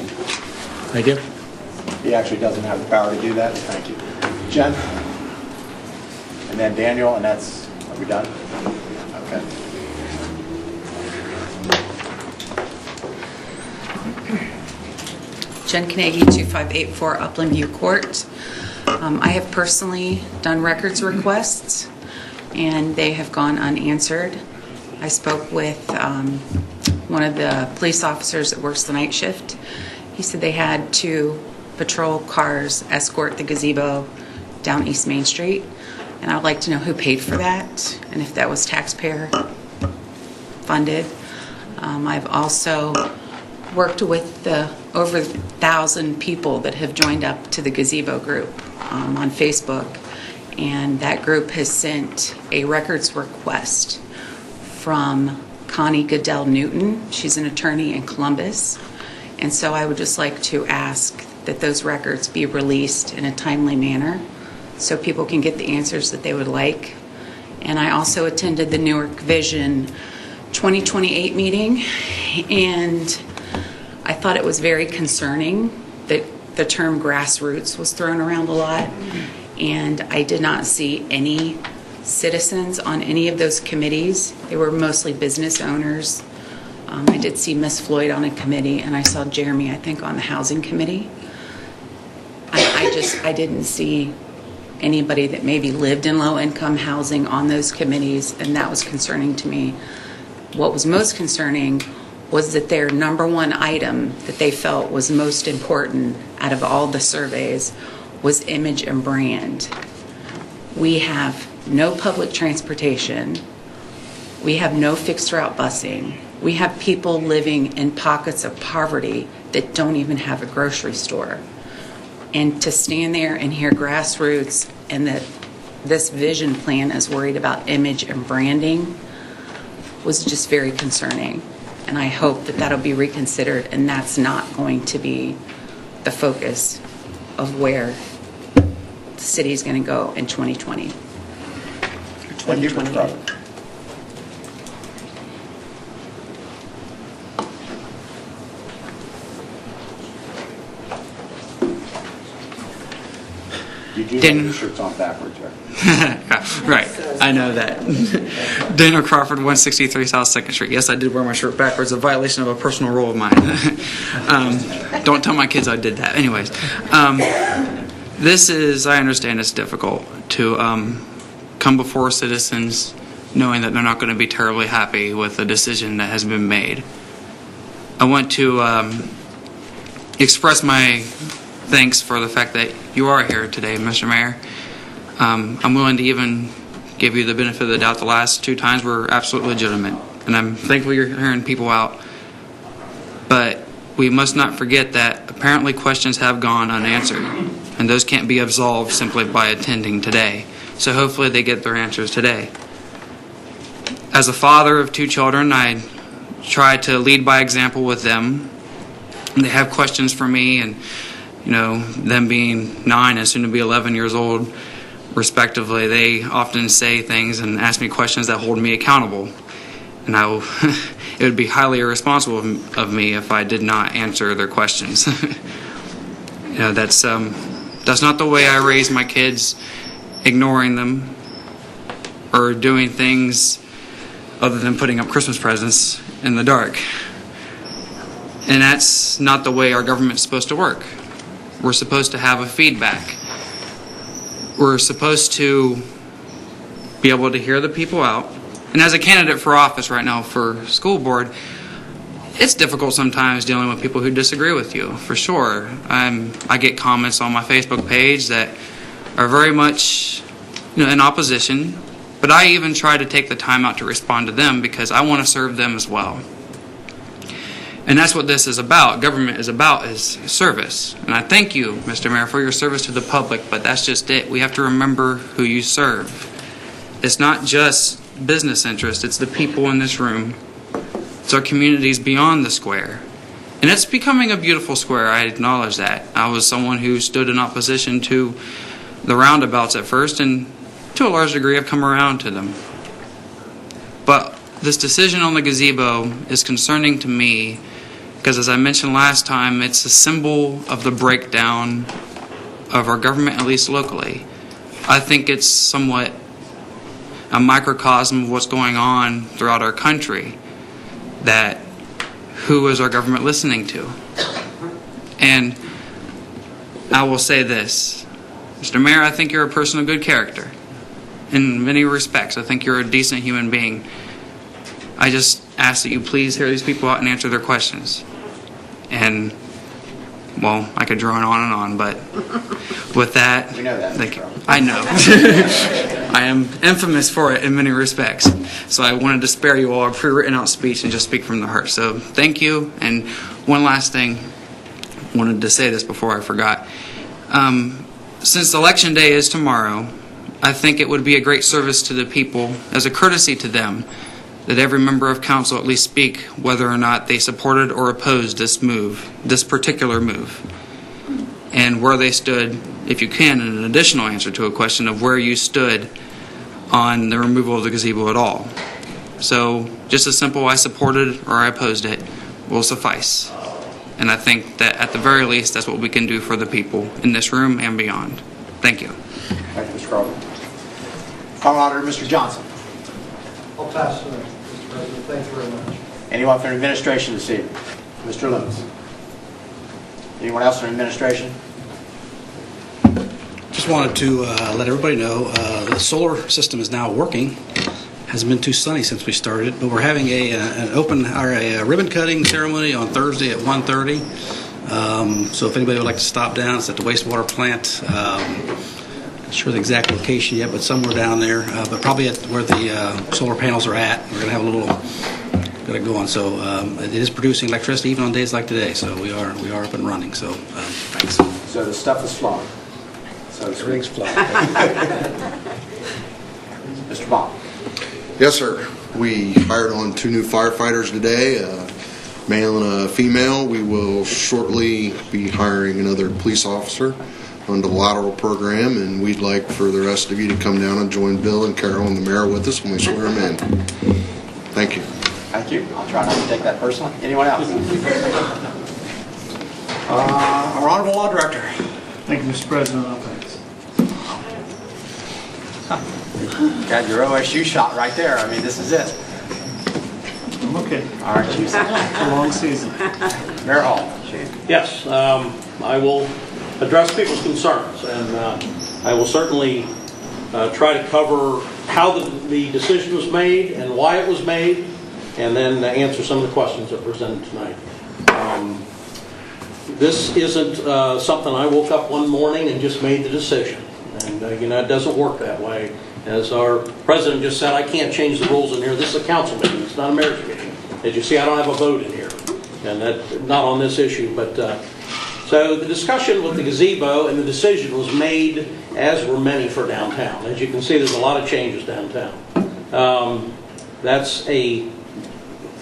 Thank you. He actually doesn't have the power to do that. Thank you. Jen? And then Daniel, and that's, are we done? Okay. Jen Carnegie, 2584 Upland View Court. I have personally done records requests, and they have gone unanswered. I spoke with one of the police officers that works the night shift. He said they had 2 patrol cars escort the gazebo down East Main Street, and I would like to know who paid for that and if that was taxpayer funded. I've also worked with the over 1,000 people that have joined up to the gazebo group on Facebook, and that group has sent a records request from Connie Goodell Newton. She's an attorney in Columbus, and so I would just like to ask that those records be released in a timely manner so people can get the answers that they would like. And I also attended the Newark Vision 2028 meeting, and I thought it was very concerning that the term grassroots was thrown around a lot, and I did not see any citizens on any of those committees. They were mostly business owners. I did see Miss Floyd on a committee, and I saw Jeremy, I think, on the housing committee. I didn't see anybody that maybe lived in low-income housing on those committees, and that was concerning to me. What was most concerning was that their number one item that they felt was most important out of all the surveys was image and brand. We have no public transportation. We have no fixed route busing. We have people living in pockets of poverty that don't even have a grocery store. And to stand there and hear grassroots and that this vision plan is worried about image and branding was just very concerning. And I hope that that'll be reconsidered and that's not going to be the focus of where the city is going to go in 2020. Thank you, Ms. Crawford. You do have your shirts on backwards, right? Right, I know that. Daniel Crawford, 163 South 2nd Street. Yes, I did wear my shirt backwards, a violation of a personal rule of mine. Don't tell my kids I did that. Anyways, this is, I understand it's difficult to come before citizens knowing that they're not going to be terribly happy with the decision that has been made. I want to express my thanks for the fact that you are here today, Mr. Mayor. I'm willing to even give you the benefit of the doubt. The last 2 times were absolutely legitimate, and I'm thankful you're hearing people out. But we must not forget that apparently questions have gone unanswered, and those can't be absolved simply by attending today. So hopefully they get their answers today. As a father of 2 children, I try to lead by example with them. They have questions for me, and them being 9 and soon to be 11 years old, respectively, they often say things and ask me questions that hold me accountable. And it would be highly irresponsible of me if I did not answer their questions. That's not the way I raise my kids, ignoring them or doing things other than putting up Christmas presents in the dark. And that's not the way our government's supposed to work. We're supposed to have a feedback. We're supposed to be able to hear the people out. And as a candidate for office right now for school board, it's difficult sometimes dealing with people who disagree with you, for sure. I get comments on my Facebook page that are very much in opposition, but I even try to take the time out to respond to them because I want to serve them as well. And that's what this is about. Government is about is service. And I thank you, Mr. Mayor, for your service to the public, but that's just it. We have to remember who you serve. It's not just business interests, it's the people in this room. It's our communities beyond the square. And it's becoming a beautiful square, I acknowledge that. I was someone who stood in opposition to the roundabouts at first, and to a large degree I've come around to them. But this decision on the gazebo is concerning to me because, as I mentioned last time, it's a symbol of the breakdown of our government, at least locally. I think it's somewhat a microcosm of what's going on throughout our country, that who is our government listening to? And I will say this, Mr. Mayor, I think you're a person of good character. In many respects, I think you're a decent human being. I just ask that you please hear these people out and answer their questions. And, well, I could drone on and on, but with that, we know that. Thank you. I know. I am infamous for it in many respects. So I wanted to spare you all a pre-written out speech and just speak from the heart. So thank you. And one last thing, I wanted to say this before I forgot. Since Election Day is tomorrow, I think it would be a great service to the people, as a courtesy to them, that every member of council at least speak whether or not they supported or opposed this move, this particular move, and where they stood, if you can, in an additional answer to a question of where you stood on the removal of the gazebo at all. So just a simple I supported or I opposed it will suffice. And I think that at the very least that's what we can do for the people in this room and beyond. Thank you. Thank you, Mr. Crawford. Our Auditor, Mr. Johnson. I'll pass it, Mr. President. Thank you very much. Anyone from administration this evening? Mr. Loomis. Anyone else from administration? Just wanted to let everybody know the solar system is now working. Hasn't been too sunny since we started, but we're having a ribbon cutting ceremony on Thursday at 1:30. So if anybody would like to stop down, it's at the wastewater plant. Not sure the exact location yet, but somewhere down there, but probably at where the solar panels are at. We're going to have a little, got it going. So it is producing electricity even on days like today. So we are up and running. So thanks. So the stuff is flowing. So everything's flowing. Mr. Bob. Yes, sir. We hired on 2 new firefighters today, a male and a female. We will shortly be hiring another police officer on the lateral program, and we'd like for the rest of you to come down and join Bill and Carol and the mayor with us when we swear them in. Thank you. Thank you. I'll try not to take that personally. Anyone else? Our Honorable Law Director. Thank you, Mr. President. Thanks. Got your OSU shot right there. I mean, this is it. I'm okay. All right, Chief. It's a long season. Mayor Hall. Yes, I will address people's concerns, and I will certainly try to cover how the decision was made and why it was made, and then answer some of the questions that were presented tonight. This isn't something I woke up one morning and just made the decision, and it doesn't work that way. As our president just said, I can't change the rules in here. This is a council meeting. It's not a mayor's meeting. As you see, I don't have a vote in here, and that not on this issue. But so the discussion with the gazebo and the decision was made, as were many for downtown. As you can see, there's a lot of changes downtown. That's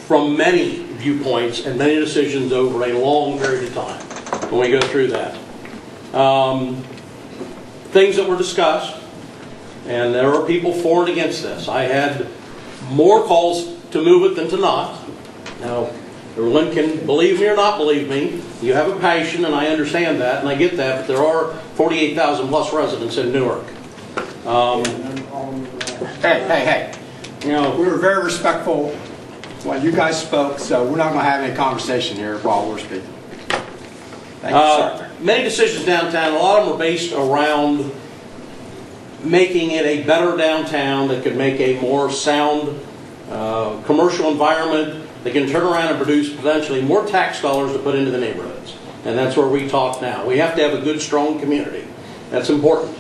from many viewpoints and many decisions over a long period of time when we go through that. Things that were discussed. And there are people for and against this. I had more calls to move it than to not. Now, everyone can believe me or not believe me. You have a passion, and I understand that, and I get that, but there are 48,000 plus residents in Newark. Hey. We were very respectful when you guys spoke, so we're not going to have any conversation here while we're speaking. Thank you, sir. Many decisions downtown, a lot of them are based around making it a better downtown that could make a more sound commercial environment that can turn around and produce potentially more tax dollars to put into the neighborhoods. And that's where we talk now. We have to have a good, strong community. That's important.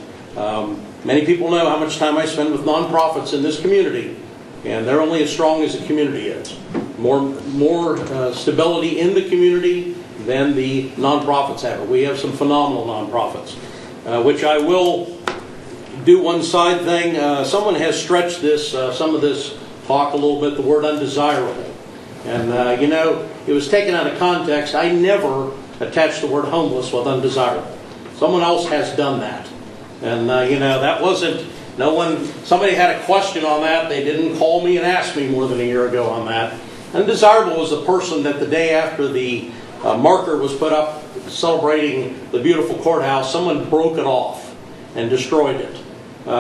Many people know how much time I spend with nonprofits in this community, and they're only as strong as the community is. More stability in the community than the nonprofits have. We have some phenomenal nonprofits, which I will do one side thing. Someone has stretched this, some of this talk a little bit, the word undesirable. And it was taken out of context. I never attached the word homeless with undesirable. Someone else has done that. And that wasn't, somebody had a question on that. They didn't call me and ask me more than a year ago on that. Undesirable was the person that the day after the marker was put up celebrating the beautiful courthouse, someone broke it off and destroyed it.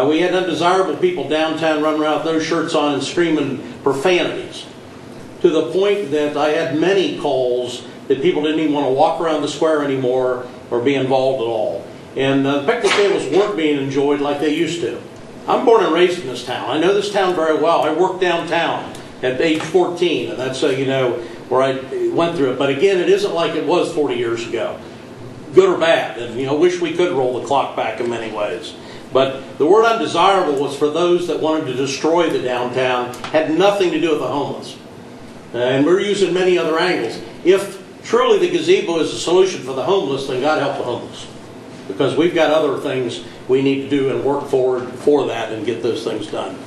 We had undesirable people downtown running around with no shirts on and screaming profanities, to the point that I had many calls that people didn't even want to walk around the square anymore or be involved at all. And the picnic tables weren't being enjoyed like they used to. I'm born and raised in this town. I know this town very well. I worked downtown at age 14, and that's where I went through it. But again, it isn't like it was 40 years ago, good or bad. And wish we could roll the clock back in many ways. But the word undesirable was for those that wanted to destroy the downtown, had nothing to do with the homeless. And we're using many other angles. If truly the gazebo is a solution for the homeless, then God help the homeless. Because we've got other things we need to do and work forward for that and get those things done.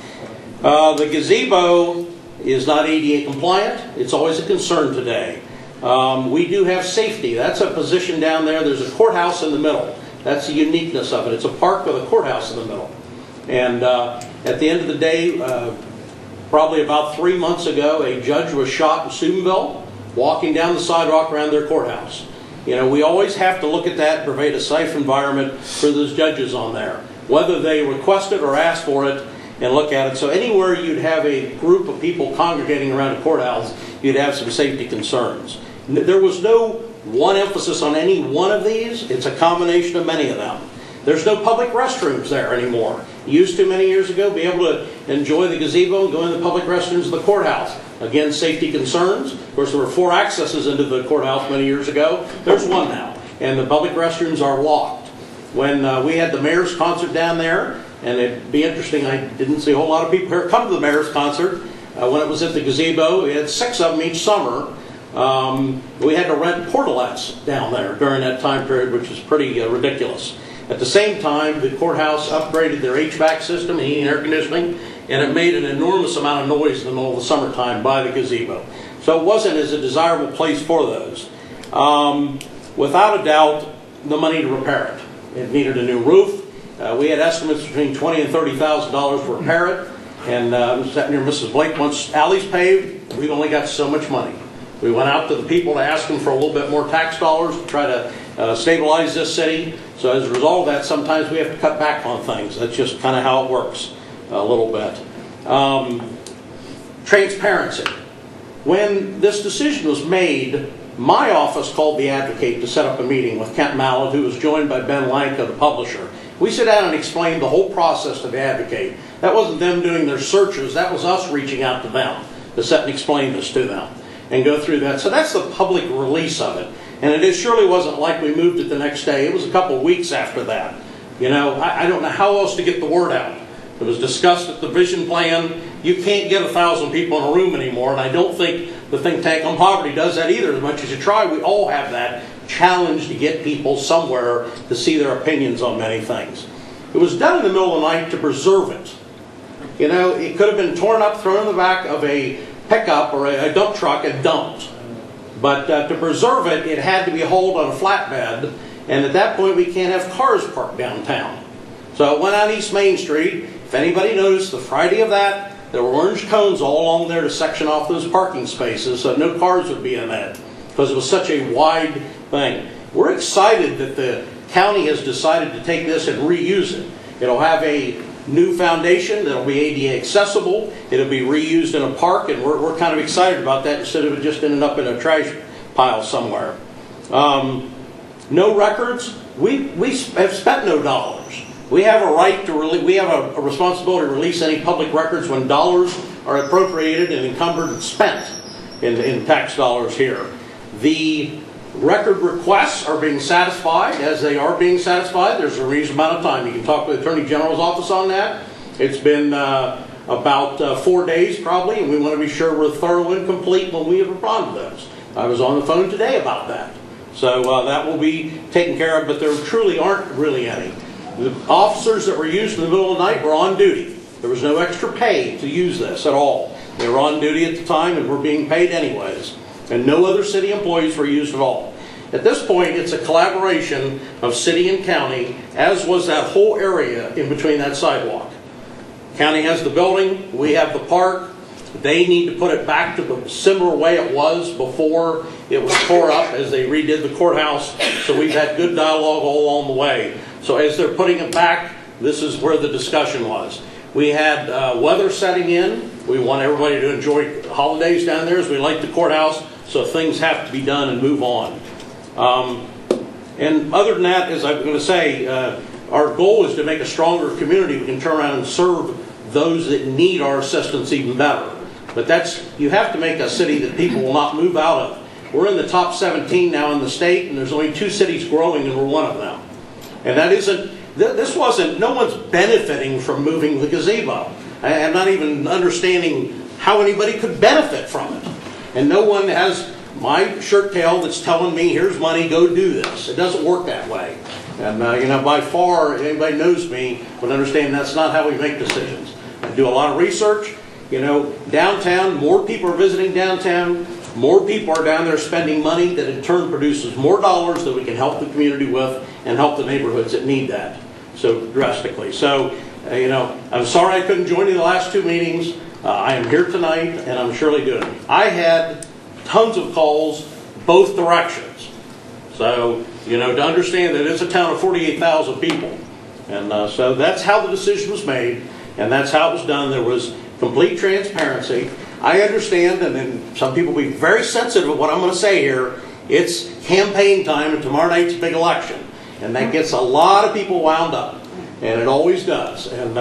The gazebo is not ADA compliant. It's always a concern today. We do have safety. That's a position down there. There's a courthouse in the middle. That's the uniqueness of it. It's a park with a courthouse in the middle. And at the end of the day, probably about 3 months ago, a judge was shot in Steubenville walking down the sidewalk around their courthouse. We always have to look at that and provide a safe environment for those judges on there, whether they request it or ask for it, and look at it. So anywhere you'd have a group of people congregating around a courthouse, you'd have some safety concerns. There was no one emphasis on any one of these. It's a combination of many of them. There's no public restrooms there anymore. Used to many years ago be able to enjoy the gazebo and go in the public restrooms of the courthouse. Again, safety concerns. Of course, there were 4 accesses into the courthouse many years ago. There's one now. And the public restrooms are locked. when we had the mayor's concert down there, and it'd be interesting, I didn't see a whole lot of people here come to the mayor's concert. When it was at the gazebo, we had 6 of them each summer. We had to rent portalettes down there during that time period, which is pretty ridiculous. At the same time, the courthouse upgraded their HVAC system, heating and air conditioning, and it made an enormous amount of noise in the middle of the summertime by the gazebo. So it wasn't as a desirable place for those. Without a doubt, the money to repair it. It needed a new roof. We had estimates between $20,000 and $30,000 to repair it. And sat near Mrs. Blake, once alleys paved, we've only got so much money. We went out to the people to ask them for a little bit more tax dollars to try to stabilize this city. So as a result of that, sometimes we have to cut back on things. That's just kind of how it works a little bit. Transparency. When this decision was made, my office called the advocate to set up a meeting with Kent Mallett, who was joined by Ben Lanka, the publisher. We sat down and explained the whole process to the advocate. That wasn't them doing their searches, that was us reaching out to them to sit and explain this to them and go through that. So that's the public release of it. And it surely wasn't like we moved it the next day. It was a couple of weeks after that. You know, I don't know how else to get the word out. It was discussed at the vision plan. You can't get 1,000 people in a room anymore, and I don't think the think tank on poverty does that either. As much as you try, we all have that challenge to get people somewhere to see their opinions on many things. It was done in the middle of the night to preserve it. You know, it could have been torn up, thrown in the back of a pickup or a dump truck and dumped. But to preserve it, it had to be hauled on a flatbed, and at that point we can't have cars parked downtown. So it went on East Main Street. If anybody noticed, the Friday of that, there were orange cones all along there to section off those parking spaces so no cars would be in that, because it was such a wide thing. We're excited that the county has decided to take this and reuse it. It'll have a new foundation that'll be ADA accessible. It'll be reused in a park, and we're kind of excited about that instead of it just ending up in a trash pile somewhere. No records. We have spent no dollars. We have a right to we have a responsibility to release any public records when dollars are appropriated and encumbered and spent in tax dollars here. The record requests are being satisfied. As they are being satisfied, there's a reasonable amount of time. You can talk to the Attorney General's office on that. It's been about 4 days probably, and we want to be sure we're thorough and complete when we respond to those. I was on the phone today about that. So that will be taken care of, but there truly aren't really any. The officers that were used in the middle of the night were on duty. There was no extra pay to use this at all. They were on duty at the time and were being paid anyways. And no other city employees were used at all. At this point, it's a collaboration of city and county, as was that whole area in between that sidewalk. County has the building, we have the park. They need to put it back to the similar way it was before it was tore up as they redid the courthouse. So we've had good dialogue all along the way. So as they're putting it back, this is where the discussion was. We had weather setting in. We want everybody to enjoy holidays down there as we like the courthouse. So things have to be done and move on. And other than that, as I'm going to say, our goal is to make a stronger community. We can turn around and serve those that need our assistance even better. But you have to make a city that people will not move out of. We're in the top 17 now in the state, and there's only 2 cities growing, and we're one of them. And that isn't, no one's benefiting from moving the gazebo. I'm not even understanding how anybody could benefit from it. And no one has my shirt tail that's telling me, here's money, go do this. It doesn't work that way. And by far, anybody knows me would understand that's not how we make decisions. I do a lot of research. Downtown, more people are visiting downtown. More people are down there spending money that in turn produces more dollars that we can help the community with and help the neighborhoods that need that so drastically. So, I'm sorry I couldn't join you the last 2 meetings. I am here tonight, and I'm surely doing it. I had tons of calls both directions. So, to understand that it's a town of 48,000 people. And so that's how the decision was made, and that's how it was done. There was complete transparency. I understand, and then some people will be very sensitive of what I'm going to say here. It's campaign time, and tomorrow night's a big election. And that gets a lot of people wound up. And it always does. And,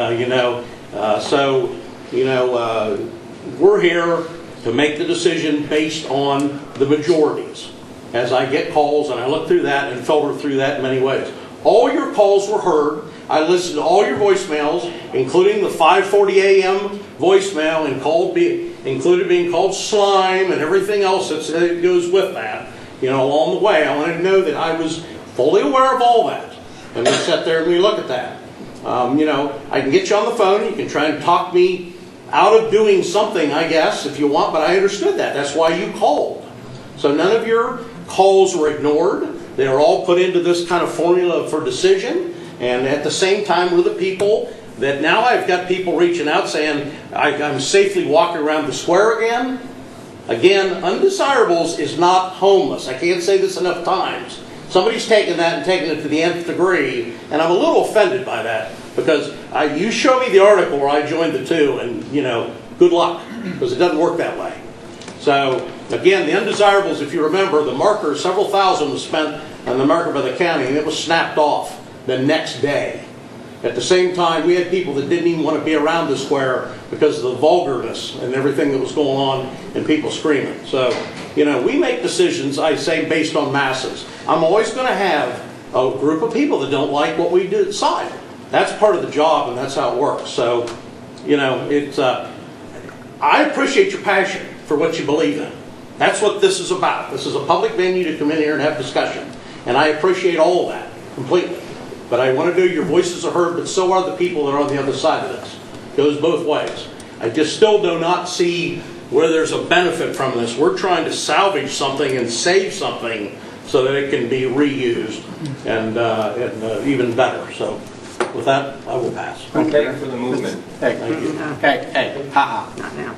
we're here to make the decision based on the majorities. As I get calls, and I look through that and filter through that in many ways. All your calls were heard. I listened to all your voicemails, including the 5:40 a.m. voicemail, and included being called slime and everything else that goes with that. Along the way, I wanted to know that I was fully aware of all that. And we sat there and we look at that. I can get you on the phone. You can try and talk me out of doing something, I guess, if you want, but I understood that. That's why you called. So none of your calls were ignored. They were all put into this kind of formula for decision. And at the same time, we're the people that now I've got people reaching out saying, I'm safely walking around the square again. Again, undesirables is not homeless. I can't say this enough times. Somebody's taken that and taken it to the nth degree, and I'm a little offended by that, because you show me the article where I joined the two, and, good luck, because it doesn't work that way. So, again, the undesirables, if you remember, the marker, several thousand was spent on the marker by the county, and it was snapped off the next day. At the same time, we had people that didn't even want to be around the square because of the vulgarness and everything that was going on and people screaming. So, we make decisions, I say, based on masses. I'm always going to have a group of people that don't like what we decide. That's part of the job, and that's how it works. So, I appreciate your passion for what you believe in. That's what this is about. This is a public venue to come in here and have discussion. And I appreciate all of that completely. But I want to know your voices are heard, but so are the people that are on the other side of this. It goes both ways. I just still do not see where there's a benefit from this. We're trying to salvage something and save something so that it can be reused and even better. So with that, I will pass. Okay for the movement. Hey, thank you. Hey, Not now.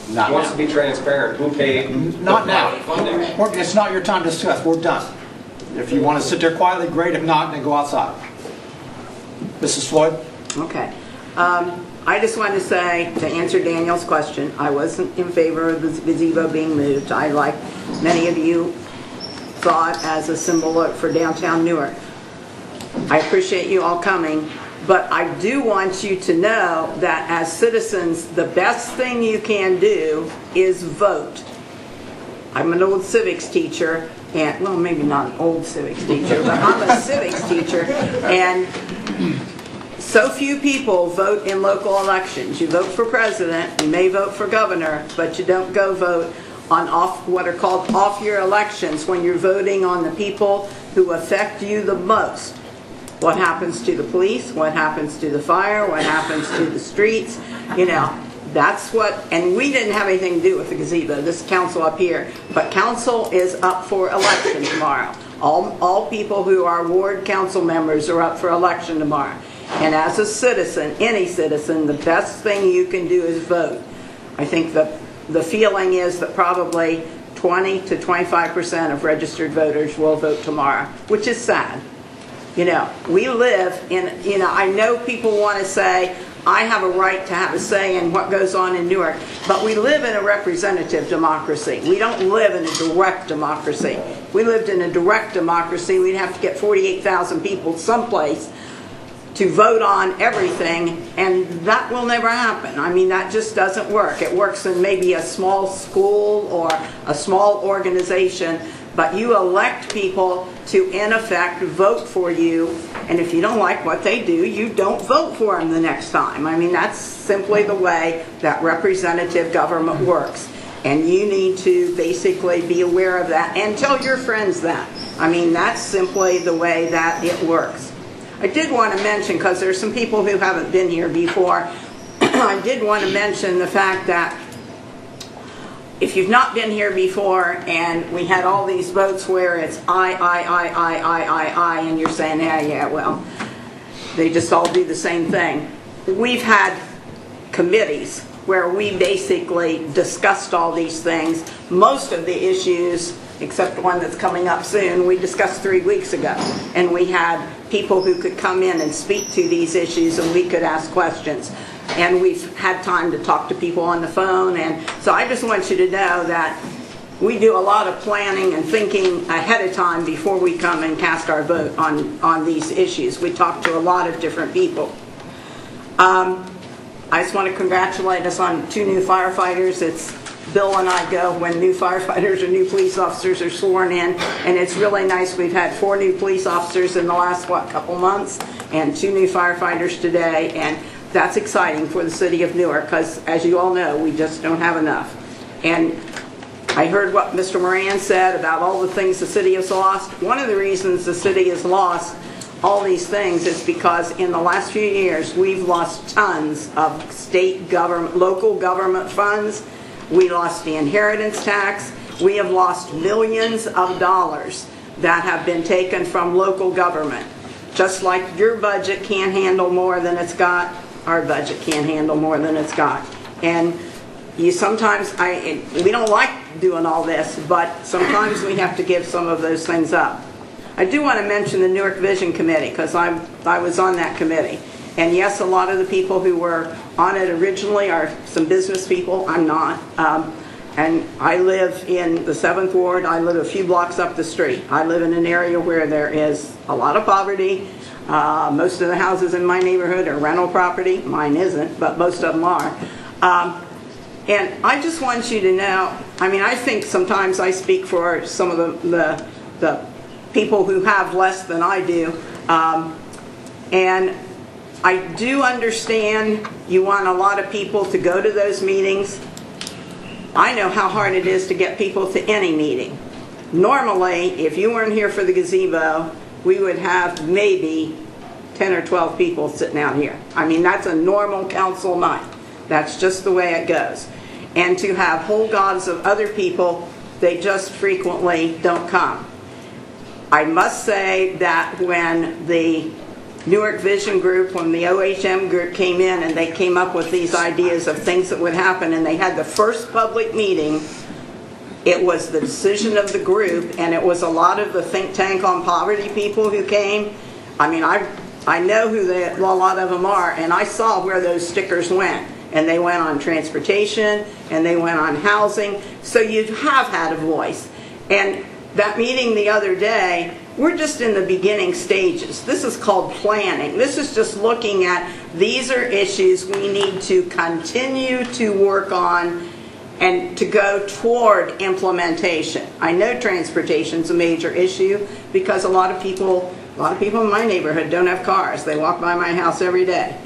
Not wants now. to be transparent. Who paid? Not now. It's not your time to discuss. We're done. If you want to sit there quietly, great. If not, then go outside. Mrs. Floyd? Okay. I just wanted to say, to answer Daniel's question, I wasn't in favor of the gazebo being moved. I, like many of you, thought as a symbol for downtown Newark. I appreciate you all coming, but I do want you to know that as citizens, the best thing you can do is vote. I'm an old civics teacher, and, well, maybe not an old civics teacher, but I'm a civics teacher, and so few people vote in local elections. You vote for president, you may vote for governor, but you don't go vote on what are called off-year elections when you're voting on the people who affect you the most. What happens to the police, what happens to the fire, what happens to the streets, that's what, and we didn't have anything to do with the gazebo, this council up here, but council is up for election tomorrow. All people who are ward council members are up for election tomorrow. And as a citizen, any citizen, the best thing you can do is vote. I think the feeling is that probably 20 to 25% of registered voters will vote tomorrow, which is sad. We live in, I know people want to say, I have a right to have a say in what goes on in Newark, but we live in a representative democracy. We don't live in a direct democracy. If we lived in a direct democracy, we'd have to get 48,000 people someplace to vote on everything, and that will never happen. I mean, that just doesn't work. It works in maybe a small school or a small organization, but you elect people to, in effect, vote for you, and if you don't like what they do, you don't vote for them the next time. I mean, that's simply the way that representative government works, and you need to basically be aware of that and tell your friends that. I mean, that's simply the way that it works. I did want to mention, because there's some people who haven't been here before, I did want to mention the fact that if you've not been here before and we had all these votes where it's I, and you're saying, yeah, well, they just all do the same thing. We've had committees where we basically discussed all these things. Most of the issues, except one that's coming up soon, we discussed 3 weeks ago. And we had people who could come in and speak to these issues, and we could ask questions. And we've had time to talk to people on the phone. And so I just want you to know that we do a lot of planning and thinking ahead of time before we come and cast our vote on these issues. We talk to a lot of different people. I just want to congratulate us on 2 new firefighters. It's Bill and I go when new firefighters or new police officers are sworn in, and it's really nice. We've had 4 new police officers in the last, couple months, and 2 new firefighters today, and that's exciting for the city of Newark because, as you all know, we just don't have enough. And I heard what Mr. Moran said about all the things the city has lost. One of the reasons the city has lost all these things is because in the last few years we've lost tons of state government, local government funds. We lost the inheritance tax. We have lost millions of dollars that have been taken from local government. Just like your budget can't handle more than it's got, our budget can't handle more than it's got. And you sometimes, we don't like doing all this, but sometimes we have to give some of those things up. I do want to mention the Newark Vision Committee because I was on that committee. And yes, a lot of the people who were on it originally are some business people. I'm not. And I live in the 7th Ward. I live a few blocks up the street. I live in an area where there is a lot of poverty. Most of the houses in my neighborhood are rental property. Mine isn't, but most of them are. And I just want you to know, I think sometimes I speak for some of the people who have less than I do. And I do understand you want a lot of people to go to those meetings. I know how hard it is to get people to any meeting. Normally, if you weren't here for the gazebo, we would have maybe 10 or 12 people sitting out here. That's a normal council night. That's just the way it goes. And to have whole gods of other people, they just frequently don't come. I must say that when the Newark Vision Group, when the OHM group came in and they came up with these ideas of things that would happen, and they had the first public meeting, it was the decision of the group, and it was a lot of the think tank on poverty people who came. I know who a lot of them are, and I saw where those stickers went. And they went on transportation, and they went on housing. So you have had a voice. And that meeting the other day, we're just in the beginning stages. This is called planning. This is just looking at, these are issues we need to continue to work on and to go toward implementation. I know transportation's a major issue because a lot of people in my neighborhood don't have cars. They walk by my house every day,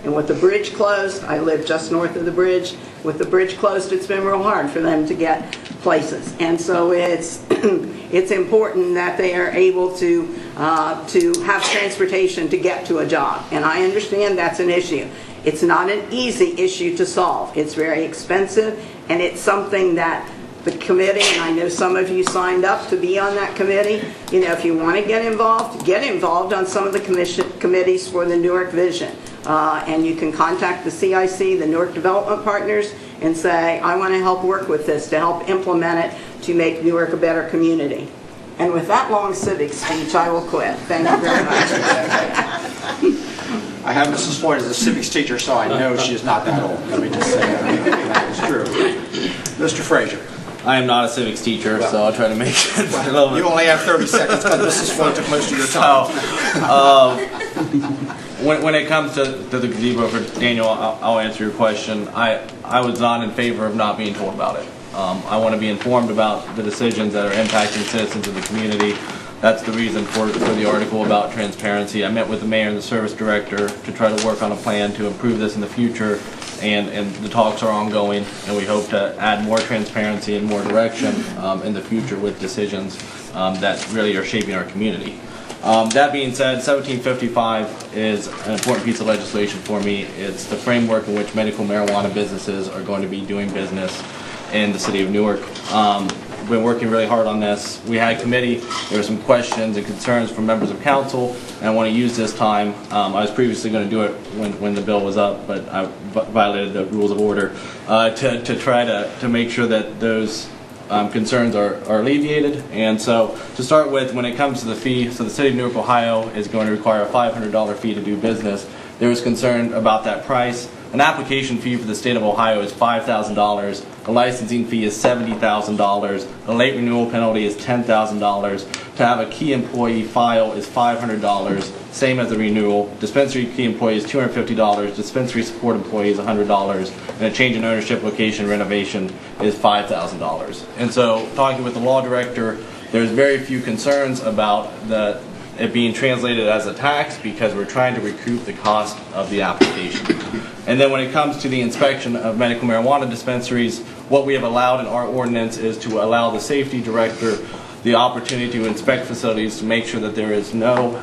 And with the bridge closed, I live just north of the bridge. With the bridge closed, it's been real hard for them to get places. And so it's important that they are able to have transportation to get to a job. And I understand that's an issue. It's not an easy issue to solve. It's very expensive, and it's something that the committee, and I know some of you signed up to be on that committee. If you want to get involved on some of the committees for the Newark Vision. And you can contact the CIC, the Newark Development Partners, and say, I want to help work with this to help implement it to make Newark a better community. And with that long civic speech, I will quit. Thank you very much. I have Mrs. Floyd as a civics teacher, so I know she is not that old. Let me just say that is true. Mr. Frazier. I am not a civics teacher, so I'll try to make it a little bit. You only have 30 seconds because Mrs. Floyd took most of your time. When it comes to the gazebo, for Daniel, I'll answer your question. I was not in favor of not being told about it. I want to be informed about the decisions that are impacting citizens of the community. That's the reason for the article about transparency. I met with the mayor and the service director to try to work on a plan to improve this in the future, and the talks are ongoing, and we hope to add more transparency and more direction in the future with decisions that really are shaping our community. That being said, 1755 is an important piece of legislation for me. It's the framework in which medical marijuana businesses are going to be doing business in the city of Newark. We've been working really hard on this. We had a committee. There were some questions and concerns from members of council, and I want to use this time. I was previously going to do it when the bill was up, but I violated the rules of order to try to make sure that those concerns are alleviated. And so to start with, when it comes to the fee, so the city of Newark, Ohio is going to require a $500 fee to do business. There was concern about that price. An application fee for the state of Ohio is $5,000. A licensing fee is $70,000. A late renewal penalty is $10,000. to have a key employee file is $500, same as the renewal. Dispensary key employee is $250, dispensary support employee is $100, and a change in ownership location renovation is $5,000. And so, talking with the law director, there's very few concerns about it being translated as a tax because we're trying to recoup the cost of the application. And then when it comes to the inspection of medical marijuana dispensaries, what we have allowed in our ordinance is to allow the safety director the opportunity to inspect facilities to make sure that there is no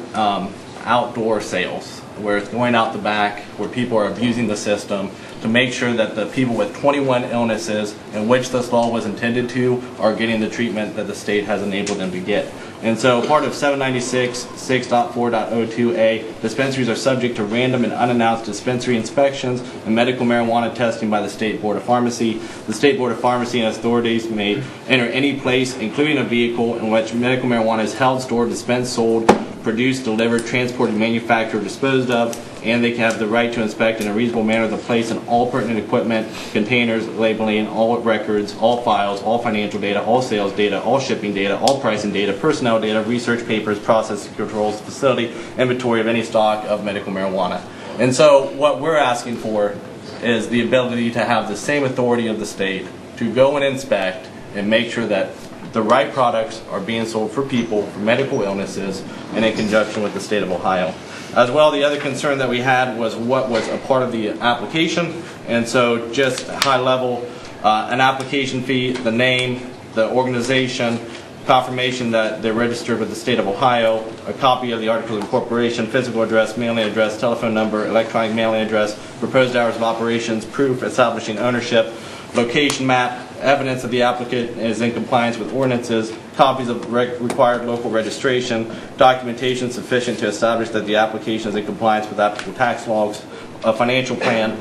outdoor sales, where it's going out the back, where people are abusing the system, to make sure that the people with 21 illnesses in which this law was intended to are getting the treatment that the state has enabled them to get. And so part of 796 6.4.02a, dispensaries are subject to random and unannounced dispensary inspections and medical marijuana testing by the State Board of Pharmacy. The State Board of Pharmacy and authorities may enter any place, including a vehicle, in which medical marijuana is held, stored, dispensed, sold, produced, delivered, transported, manufactured, disposed of, and they can have the right to inspect in a reasonable manner the place and all pertinent equipment, containers, labeling, all records, all files, all financial data, all sales data, all shipping data, all pricing data, personnel data, research papers, process controls, facility, inventory of any stock of medical marijuana. And so what we're asking for is the ability to have the same authority of the state to go and inspect and make sure that the right products are being sold for people for medical illnesses and in conjunction with the state of Ohio. As well, the other concern that we had was what was a part of the application. And so just high level, an application fee, the name, the organization, confirmation that they're registered with the state of Ohio, a copy of the Articles of Incorporation, physical address, mailing address, telephone number, electronic mailing address, proposed hours of operations, proof establishing ownership, location map, evidence that the applicant is in compliance with ordinances, copies of required local registration, documentation sufficient to establish that the application is in compliance with applicable tax laws, a financial plan,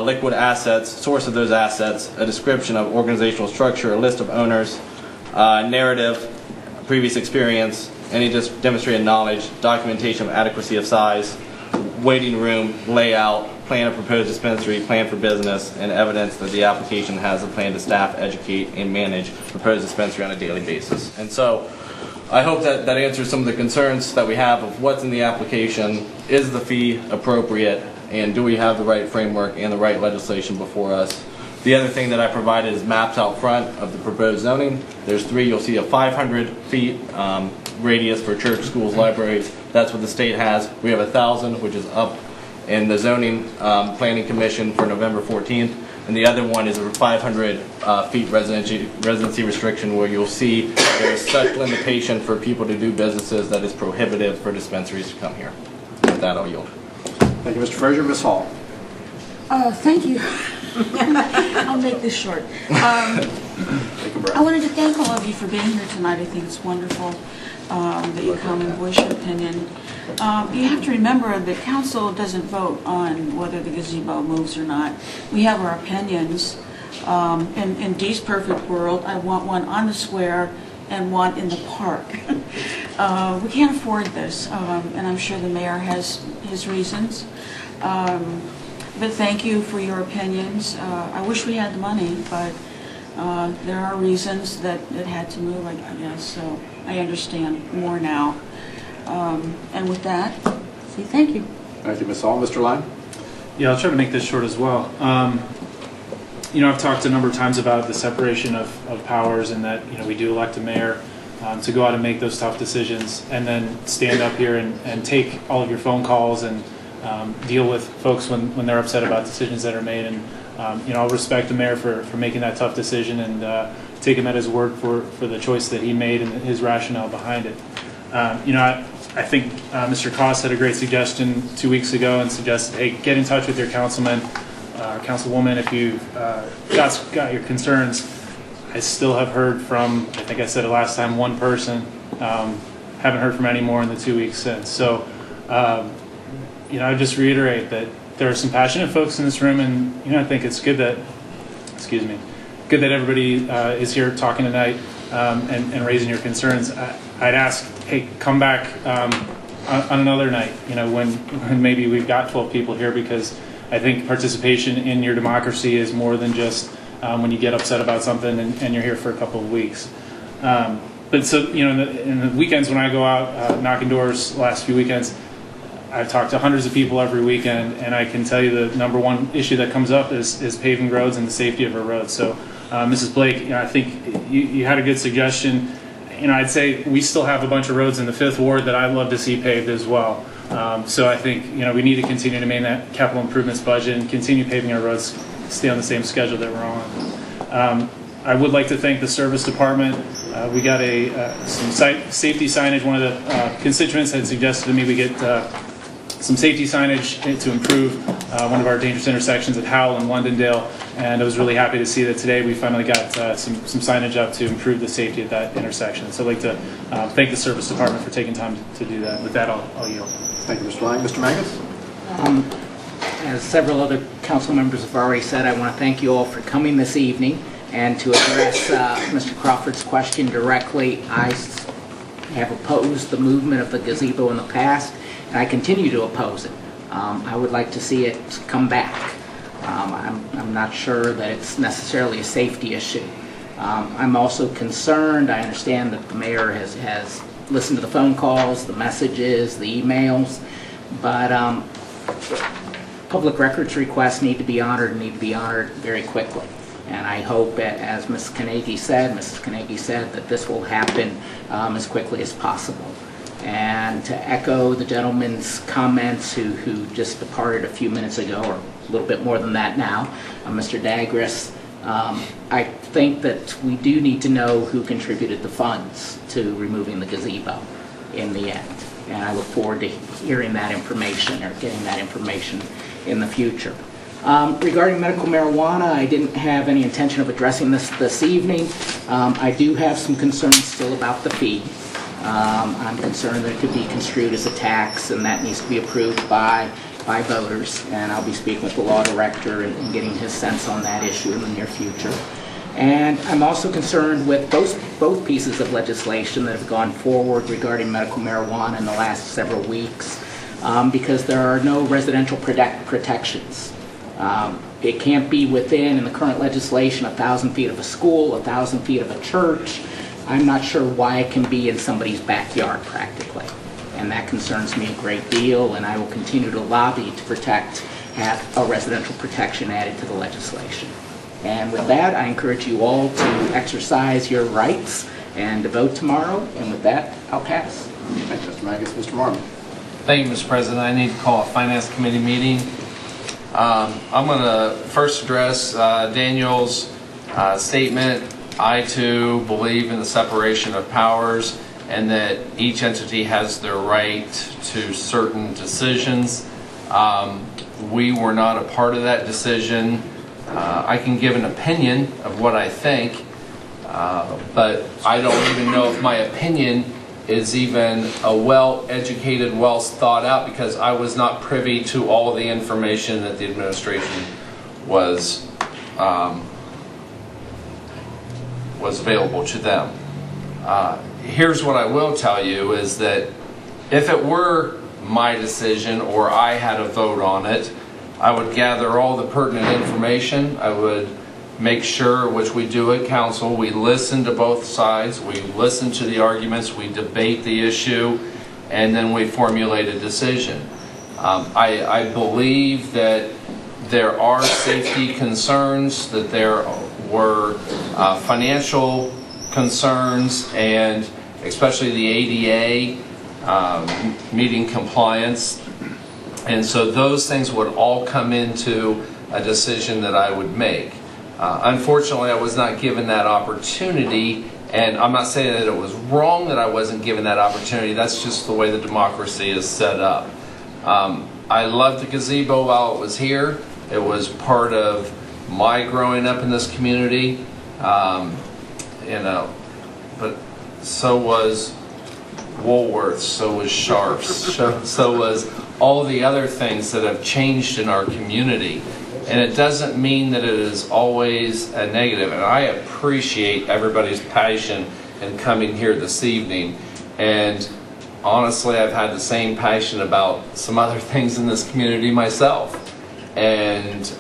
liquid assets, source of those assets, a description of organizational structure, a list of owners, narrative, previous experience, any just demonstrated knowledge, documentation of adequacy of size, waiting room, layout, plan of proposed dispensary, plan for business, and evidence that the application has a plan to staff, educate, and manage proposed dispensary on a daily basis. And so I hope that answers some of the concerns that we have of what's in the application, is the fee appropriate, and do we have the right framework and the right legislation before us. The other thing that I provided is maps out front of the proposed zoning. There's 3. You'll see a 500 feet radius for church, schools, libraries. That's what the state has. We have 1,000, which is up in the zoning planning commission for November 14th. And the other one is a 500 feet residency restriction, where you'll see there's such limitation for people to do businesses that is prohibitive for dispensaries to come here. With that, I'll yield. Thank you, Mr. Frazier. Ms. Hall. Thank you. I'll make this short. I wanted to thank all of you for being here tonight. I think it's wonderful that you come and voice your opinion. You have to remember that council doesn't vote on whether the gazebo moves or not. We have our opinions. In Dee's perfect world, I want one on the square and one in the park. We can't afford this, and I'm sure the mayor has his reasons. But thank you for your opinions. I wish we had the money, but there are reasons that it had to move, I guess, so I understand more now. And with that, say thank you. Thank you, Ms. Hall. Mr. Lyon? Yeah, I'll try to make this short as well. I've talked a number of times about the separation of powers, and that, we do elect a mayor to go out and make those tough decisions, and then stand up here and take all of your phone calls and deal with folks when they're upset about decisions that are made. And I'll respect the mayor for making that tough decision, and take him at his word for the choice that he made and his rationale behind it. I think Mr. Koss had a great suggestion 2 weeks ago, and suggested, hey, get in touch with your councilman, councilwoman, if you've got your concerns. I still have heard from, I think I said it last time, one person. Haven't heard from any more in the 2 weeks since. So, I just reiterate that there are some passionate folks in this room, and I think it's good that, good that everybody is here talking tonight and raising your concerns. I'd ask, hey, come back on another night, when maybe we've got 12 people here, because I think participation in your democracy is more than just when you get upset about something and you're here for a couple of weeks. But so, in the weekends when I go out knocking doors, last few weekends, I've talked to hundreds of people every weekend, and I can tell you the number one issue that comes up is paving roads and the safety of our roads. So, Mrs. Blake, I think you had a good suggestion. I'd say we still have a bunch of roads in the 5th Ward that I'd love to see paved as well. So I think, we need to continue to maintain that capital improvements budget and continue paving our roads, stay on the same schedule that we're on. I would like to thank the service department. We got some safety signage. One of the constituents had suggested to me we get some safety signage to improve one of our dangerous intersections at Howell and Londondale, and I was really happy to see that today we finally got some signage up to improve the safety at that intersection. So I'd like to thank the service department for taking time to do that. With that, I'll yield. Thank you, Mr. Lang. Mr. Mangus? As several other council members have already said, I want to thank you all for coming this evening. And to address Mr. Crawford's question directly, I have opposed the movement of the gazebo in the past, and I continue to oppose it. I would like to see it come back. I'm not sure that it's necessarily a safety issue. I'm also concerned. I understand that the mayor has listened to the phone calls, the messages, the emails, but public records requests need to be honored very quickly. And I hope, as Mrs. Carnegie said, that this will happen as quickly as possible. And to echo the gentleman's comments who just departed a few minutes ago, or a little bit more than that now, Mr. Dagris, I think that we do need to know who contributed the funds to removing the gazebo in the end. And I look forward to hearing that information or getting that information in the future. Regarding medical marijuana, I didn't have any intention of addressing this evening. I do have some concerns still about the fee. I'm concerned that it could be construed as a tax, and that needs to be approved by voters. And I'll be speaking with the law director and getting his sense on that issue in the near future. And I'm also concerned with both pieces of legislation that have gone forward regarding medical marijuana in the last several weeks, because there are no residential protections. It can't be within, in the current legislation, 1,000 feet of a school, 1,000 feet of a church. I'm not sure why it can be in somebody's backyard practically. And that concerns me a great deal, and I will continue to lobby to have a residential protection added to the legislation. And with that, I encourage you all to exercise your rights and to vote tomorrow. And with that, I'll pass. Thank you, Mr. Mangus. Mr. Marmon? Thank you, Mr. President. I need to call a Finance Committee meeting. I'm going to first address Daniel's statement. I, too, believe in the separation of powers and that each entity has their right to certain decisions. We were not a part of that decision. I can give an opinion of what I think, but I don't even know if my opinion is even a well-educated, well-thought-out, because I was not privy to all the information that the administration was available to them. Here's what I will tell you is that if it were my decision or I had a vote on it, I would gather all the pertinent information. I would make sure, which we do at council, we listen to both sides, we listen to the arguments, we debate the issue, and then we formulate a decision. I believe that there are safety concerns, that there were financial concerns, and especially the ADA meeting compliance. And so those things would all come into a decision that I would make. Unfortunately, I was not given that opportunity, and I'm not saying that it was wrong that I wasn't given that opportunity. That's just the way the democracy is set up. I loved the gazebo while it was here. It was part of my growing up in this community, but so was Woolworths, so was Sharps, so was all the other things that have changed in our community. And it doesn't mean that it is always a negative. And I appreciate everybody's passion in coming here this evening. And honestly, I've had the same passion about some other things in this community myself. And,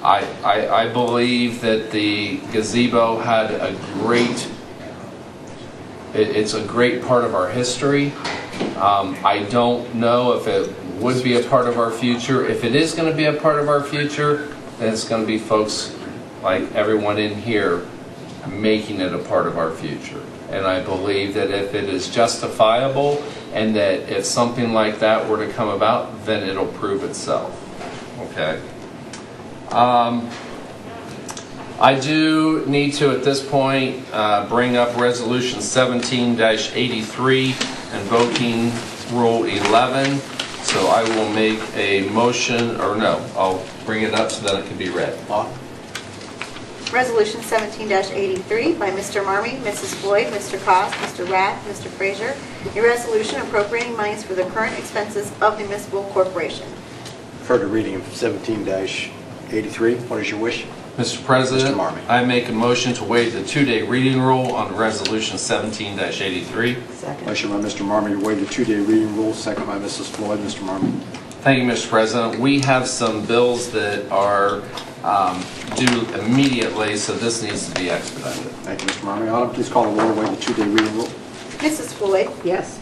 I believe that the gazebo had a great It's a great part of our history. I don't know if it would be a part of our future. If it is going to be a part of our future, then it's going to be folks like everyone in here making it a part of our future. And I believe that if it is justifiable and that if something like that were to come about, then it'll prove itself. Okay. I do need to, at this point, bring up Resolution 17-83, invoking Rule 11. So I will make a motion, or no, I'll bring it up so that it can be read. Resolution 17-83 by Mr. Marmee, Mrs. Floyd, Mr. Cost, Mr. Rath, Mr. Frazier. A resolution appropriating monies for the current expenses of the municipal corporation. Refer to reading of 17-83. What is your wish? Mr. President, Mr. Marmee. I make a motion to waive the 2-day reading rule on Resolution 17-83. Second. Motion by Mr. Marmee to waive the 2-day reading rule, second by Mrs. Floyd. Mr. Marmee. Thank you, Mr. President. We have some bills that are due immediately, so this needs to be expedited. Thank you, Mr. Marmee. Autumn, please call the roll to waive the 2-day reading rule. Mrs. Floyd? Yes.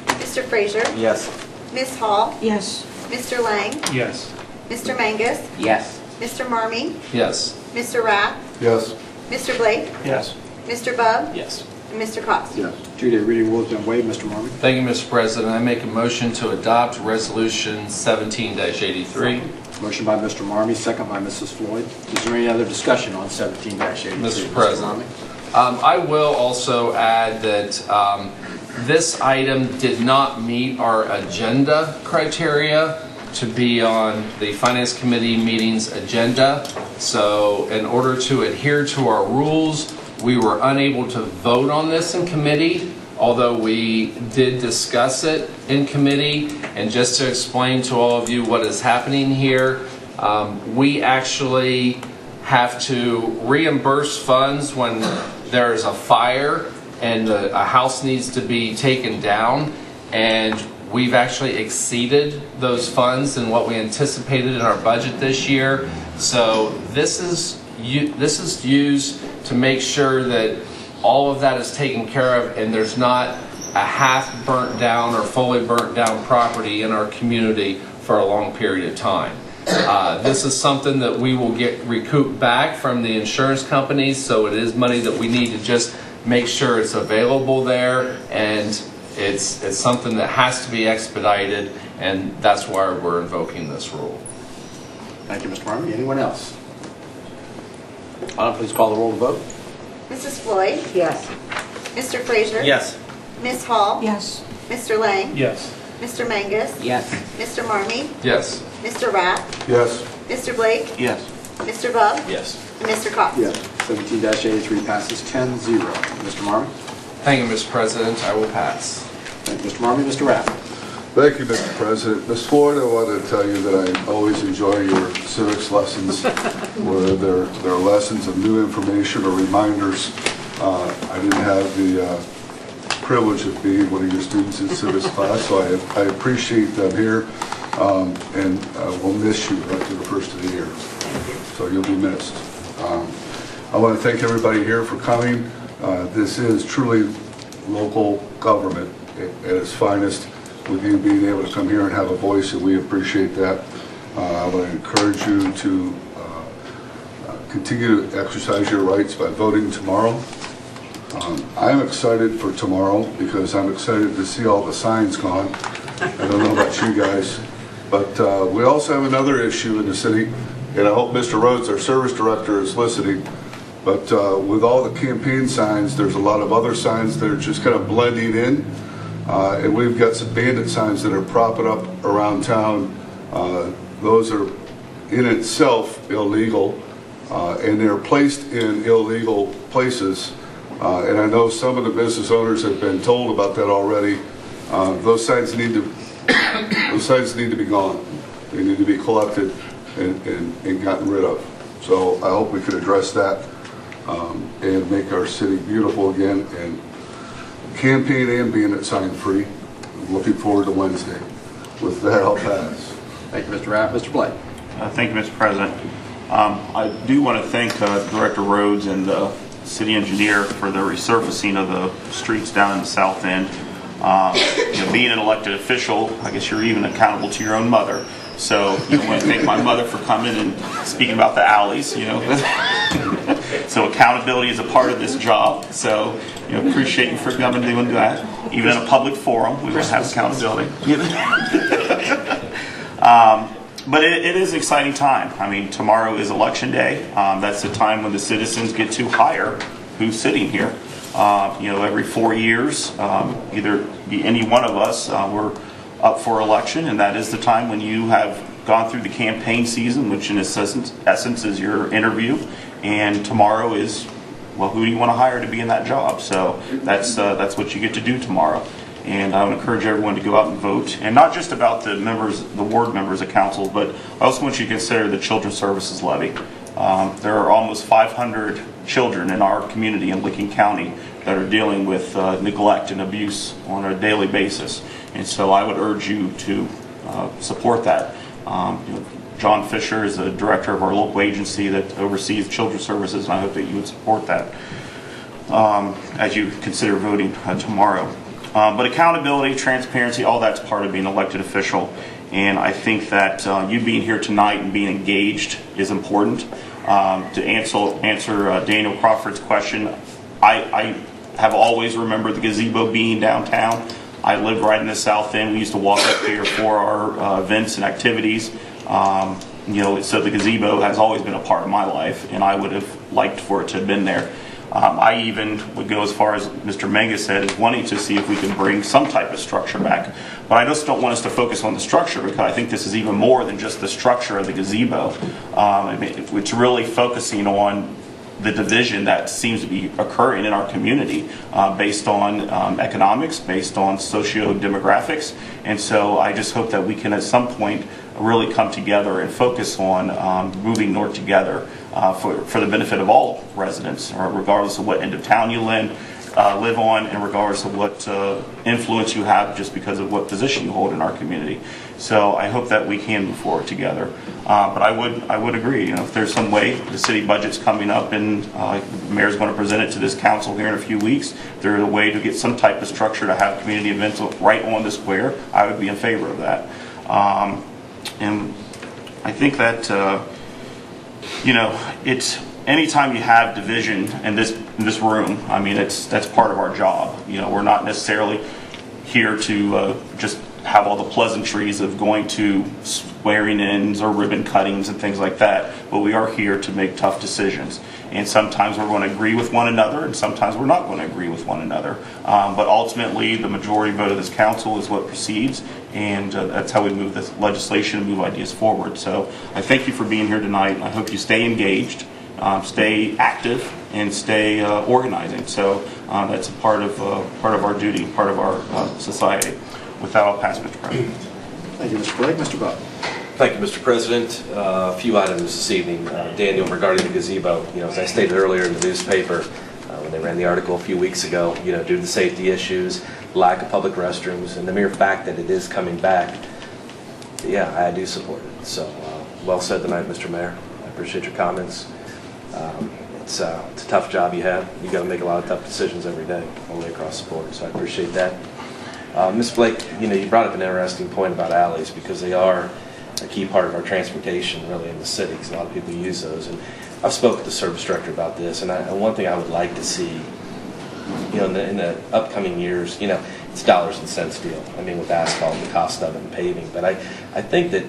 Mr. Frazier? Yes. Ms. Hall? Yes. Mr. Lang? Yes. Mr. Mangus? Yes. Mr. Marmee? Yes. Mr. Rath? Yes. Mr. Blake? Yes. Mr. Bub? Yes. And Mr. Cost? Yes. 2-day reading rule has been waived. Mr. Marmee. Thank you, Mr. President. I make a motion to adopt Resolution 17-83. Motion by Mr. Marmee, second by Mrs. Floyd. Is there any other discussion on 17-83? Mr. President, I will also add that this item did not meet our agenda criteria to be on the Finance Committee meeting's agenda. So in order to adhere to our rules, we were unable to vote on this in committee, although we did discuss it in committee. And just to explain to all of you what is happening here, we actually have to reimburse funds when there is a fire and a house needs to be taken down, and we've actually exceeded those funds in what we anticipated in our budget this year. So this is used to make sure that all of that is taken care of and there's not a half burnt down or fully burnt down property in our community for a long period of time. This is something that we will get recouped back from the insurance companies, so it is money that we need to just make sure it's available there, and it's something that has to be expedited, and that's why we're invoking this rule. Thank you, Mr. Marmee. Anyone else? Autumn, please call the roll to vote. Mrs. Floyd? Yes. Mr. Frazier? Yes. Ms. Hall? Yes. Mr. Lang? Yes. Mr. Mangus? Yes. Mr. Marmee? Yes. Mr. Rath? Yes. Mr. Blake? Yes. Mr. Bub? Yes. And Mr. Cost? Yes. 17-83 passes 10-0. Mr. Marmee. Thank you, Mr. President. I will pass. Thank you, Mr. Marmee. Mr. Rath. Thank you, Mr. President. Ms. Floyd, I wanted to tell you that I always enjoy your civics lessons, where they're lessons of new information or reminders. I didn't have the privilege of being one of your students in civics class, so I appreciate them here, and we'll miss you after the first of the year. So you'll be missed. I want to thank everybody here for coming. This is truly local government at its finest, with you being able to come here and have a voice, and we appreciate that. I want to encourage you to continue to exercise your rights by voting tomorrow. I'm excited for tomorrow because I'm excited to see all the signs gone. I don't know about you guys, but we also have another issue in the city, and I hope Mr. Rhodes, our service director, is listening. But with all the campaign signs, there's a lot of other signs that are just kind of blending in. And we've got some bandit signs that are propping up around town. Those are in itself illegal, and they're placed in illegal places. And I know some of the business owners have been told about that already. Those signs need to be gone. They need to be collected and gotten rid of. So I hope we can address that and make our city beautiful again, and campaign and bandit sign free. I'm looking forward to Wednesday. With that, I'll pass. Thank you, Mr. Rath. Mr. Blake. Thank you, Mr. President. I do want to thank Director Rhodes and the city engineer for the resurfacing of the streets down in the south end. Being an elected official, I guess you're even accountable to your own mother. So I want to thank my mother for coming and speaking about the alleys. So accountability is a part of this job. So appreciate you for coming and doing that. Even in a public forum, we want to have accountability. But it is an exciting time. I mean, tomorrow is election day. That's the time when the citizens get to hire who's sitting here. Every 4 years, either be any one of us, we're up for election, and that is the time when you have gone through the campaign season, which in essence is your interview, and tomorrow is, well, who do you want to hire to be in that job? So that's what you get to do tomorrow. And I would encourage everyone to go out and vote, and not just about the ward members of council, but I also want you to consider the Children's Services Levy. There are almost 500 children in our community in Licking County that are dealing with neglect and abuse on a daily basis. And so I would urge you to support that. John Fisher is the director of our local agency that oversees children's services, and I hope that you would support that as you consider voting tomorrow. But accountability, transparency, all that's part of being an elected official. And I think that you being here tonight and being engaged is important. To answer Daniel Crawford's question, I have always remembered the gazebo being downtown. I lived right in the south end. We used to walk up here for our events and activities. So the gazebo has always been a part of my life, and I would have liked for it to have been there. I even would go as far as Mr. Menga said, is wanting to see if we can bring some type of structure back. But I just don't want us to focus on the structure, because I think this is even more than just the structure of the gazebo. It's really focusing on the division that seems to be occurring in our community based on economics, based on socio-demographics. And so I just hope that we can at some point really come together and focus on moving Newark together for the benefit of all residents, regardless of what end of town you live on, and regardless of what influence you have just because of what position you hold in our community. So I hope that we can move forward together. But I would agree, if there's some way, the city budget's coming up, and the mayor's going to present it to this council here in a few weeks. If there's a way to get some type of structure to have community events right on the square, I would be in favor of that. And I think that it's anytime you have division in this room, I mean, that's part of our job. We're not necessarily here to just have all the pleasantries of going to swearing-ins or ribbon cuttings and things like that, but we are here to make tough decisions. And sometimes we're going to agree with one another, and sometimes we're not going to agree with one another. But ultimately, the majority vote of this council is what proceeds, and that's how we move this legislation and move ideas forward. So I thank you for being here tonight. I hope you stay engaged, stay active, and stay organizing. So that's a part of our duty, part of our society. With that, I'll pass, Mr. President. Thank you, Mr. Blake. Mr. Buck. Thank you, Mr. President. A few items this evening. Daniel, regarding the gazebo, as I stated earlier in the newspaper, when they ran the article a few weeks ago, due to the safety issues, lack of public restrooms, and the mere fact that it is coming back, yeah, I do support it. So, well said tonight, Mr. Mayor. I appreciate your comments. It's a tough job you have. You got to make a lot of tough decisions every day, all the way across the board. So I appreciate that. Ms. Blake, you brought up an interesting point about alleys, because they are a key part of our transportation really in the city, because a lot of people use those. And I've spoken to the service director about this, and one thing I would like to see, in the upcoming years, it's dollars and cents deal. I mean, with asphalt, the cost of it, and paving. But I think that,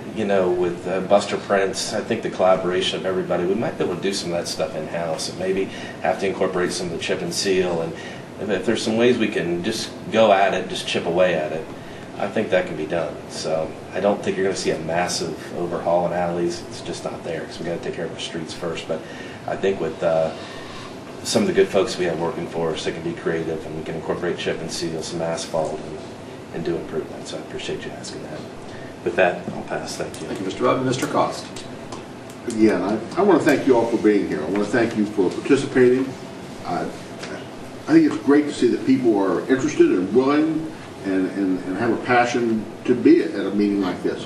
with Buster Prince, I think the collaboration of everybody, we might be able to do some of that stuff in-house, and maybe have to incorporate some of the chip and seal. And if there's some ways we can just go at it, just chip away at it, I think that can be done. So I don't think you're going to see a massive overhaul in alleys. It's just not there, because we've got to take care of our streets first. But I think with some of the good folks we have working for us, they can be creative, and we can incorporate chip and seal, some asphalt, and do improvements. So I appreciate you asking that. With that, I'll pass. Thank you. Thank you, Mr. Rudd. Mr. Cost. Again, I want to thank you all for being here. I want to thank you for participating. I think it's great to see that people are interested and willing and have a passion to be at a meeting like this.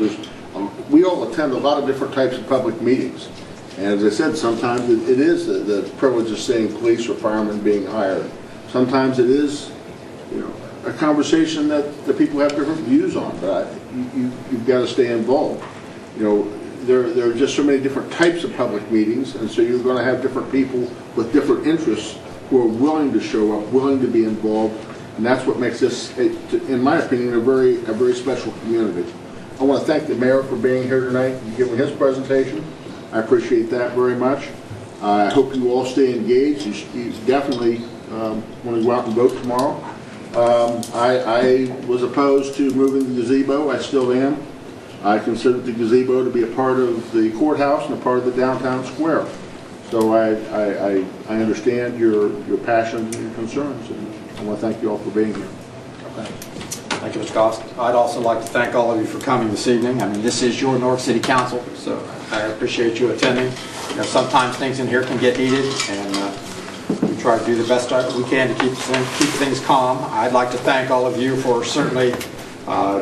We all attend a lot of different types of public meetings, And as I said, sometimes it is the privilege of seeing police or firemen being hired. Sometimes it is, a conversation that the people have different views on, but you've got to stay involved. There are just so many different types of public meetings, and so you're going to have different people with different interests who are willing to show up, willing to be involved, and that's what makes this, in my opinion, a very special community. I want to thank the mayor for being here tonight and giving his presentation. I appreciate that very much. I hope you all stay engaged. You definitely want to go out and vote tomorrow. I was opposed to moving the gazebo. I still am. I consider the gazebo to be a part of the courthouse and a part of the downtown square. So I understand your passions and your concerns, and I want to thank you all for being here. Thank you, Mr. Cost. I'd also like to thank all of you for coming this evening. I mean, this is your Newark City Council, so I appreciate you attending. Sometimes things in here can get heated, and we try to do the best we can to keep things calm. I'd like to thank all of you for certainly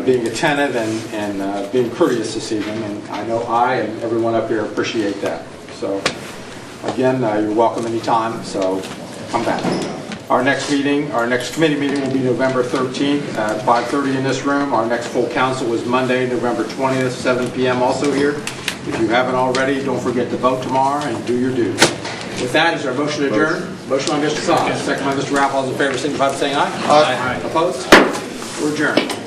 being attentive and being courteous this evening, and I know I and everyone up here appreciate that. So, again, you're welcome anytime, so come back. Our next committee meeting will be November 13th at 5:30 in this room. Our next full council is Monday, November 20th, 7 p.m. also here. If you haven't already, don't forget to vote tomorrow and do your duty. With that, is there a motion to adjourn? Motion by Mr. Soss, second by Mr. Rapp. All those in favor signify by saying aye. Aye. Opposed? We're adjourned.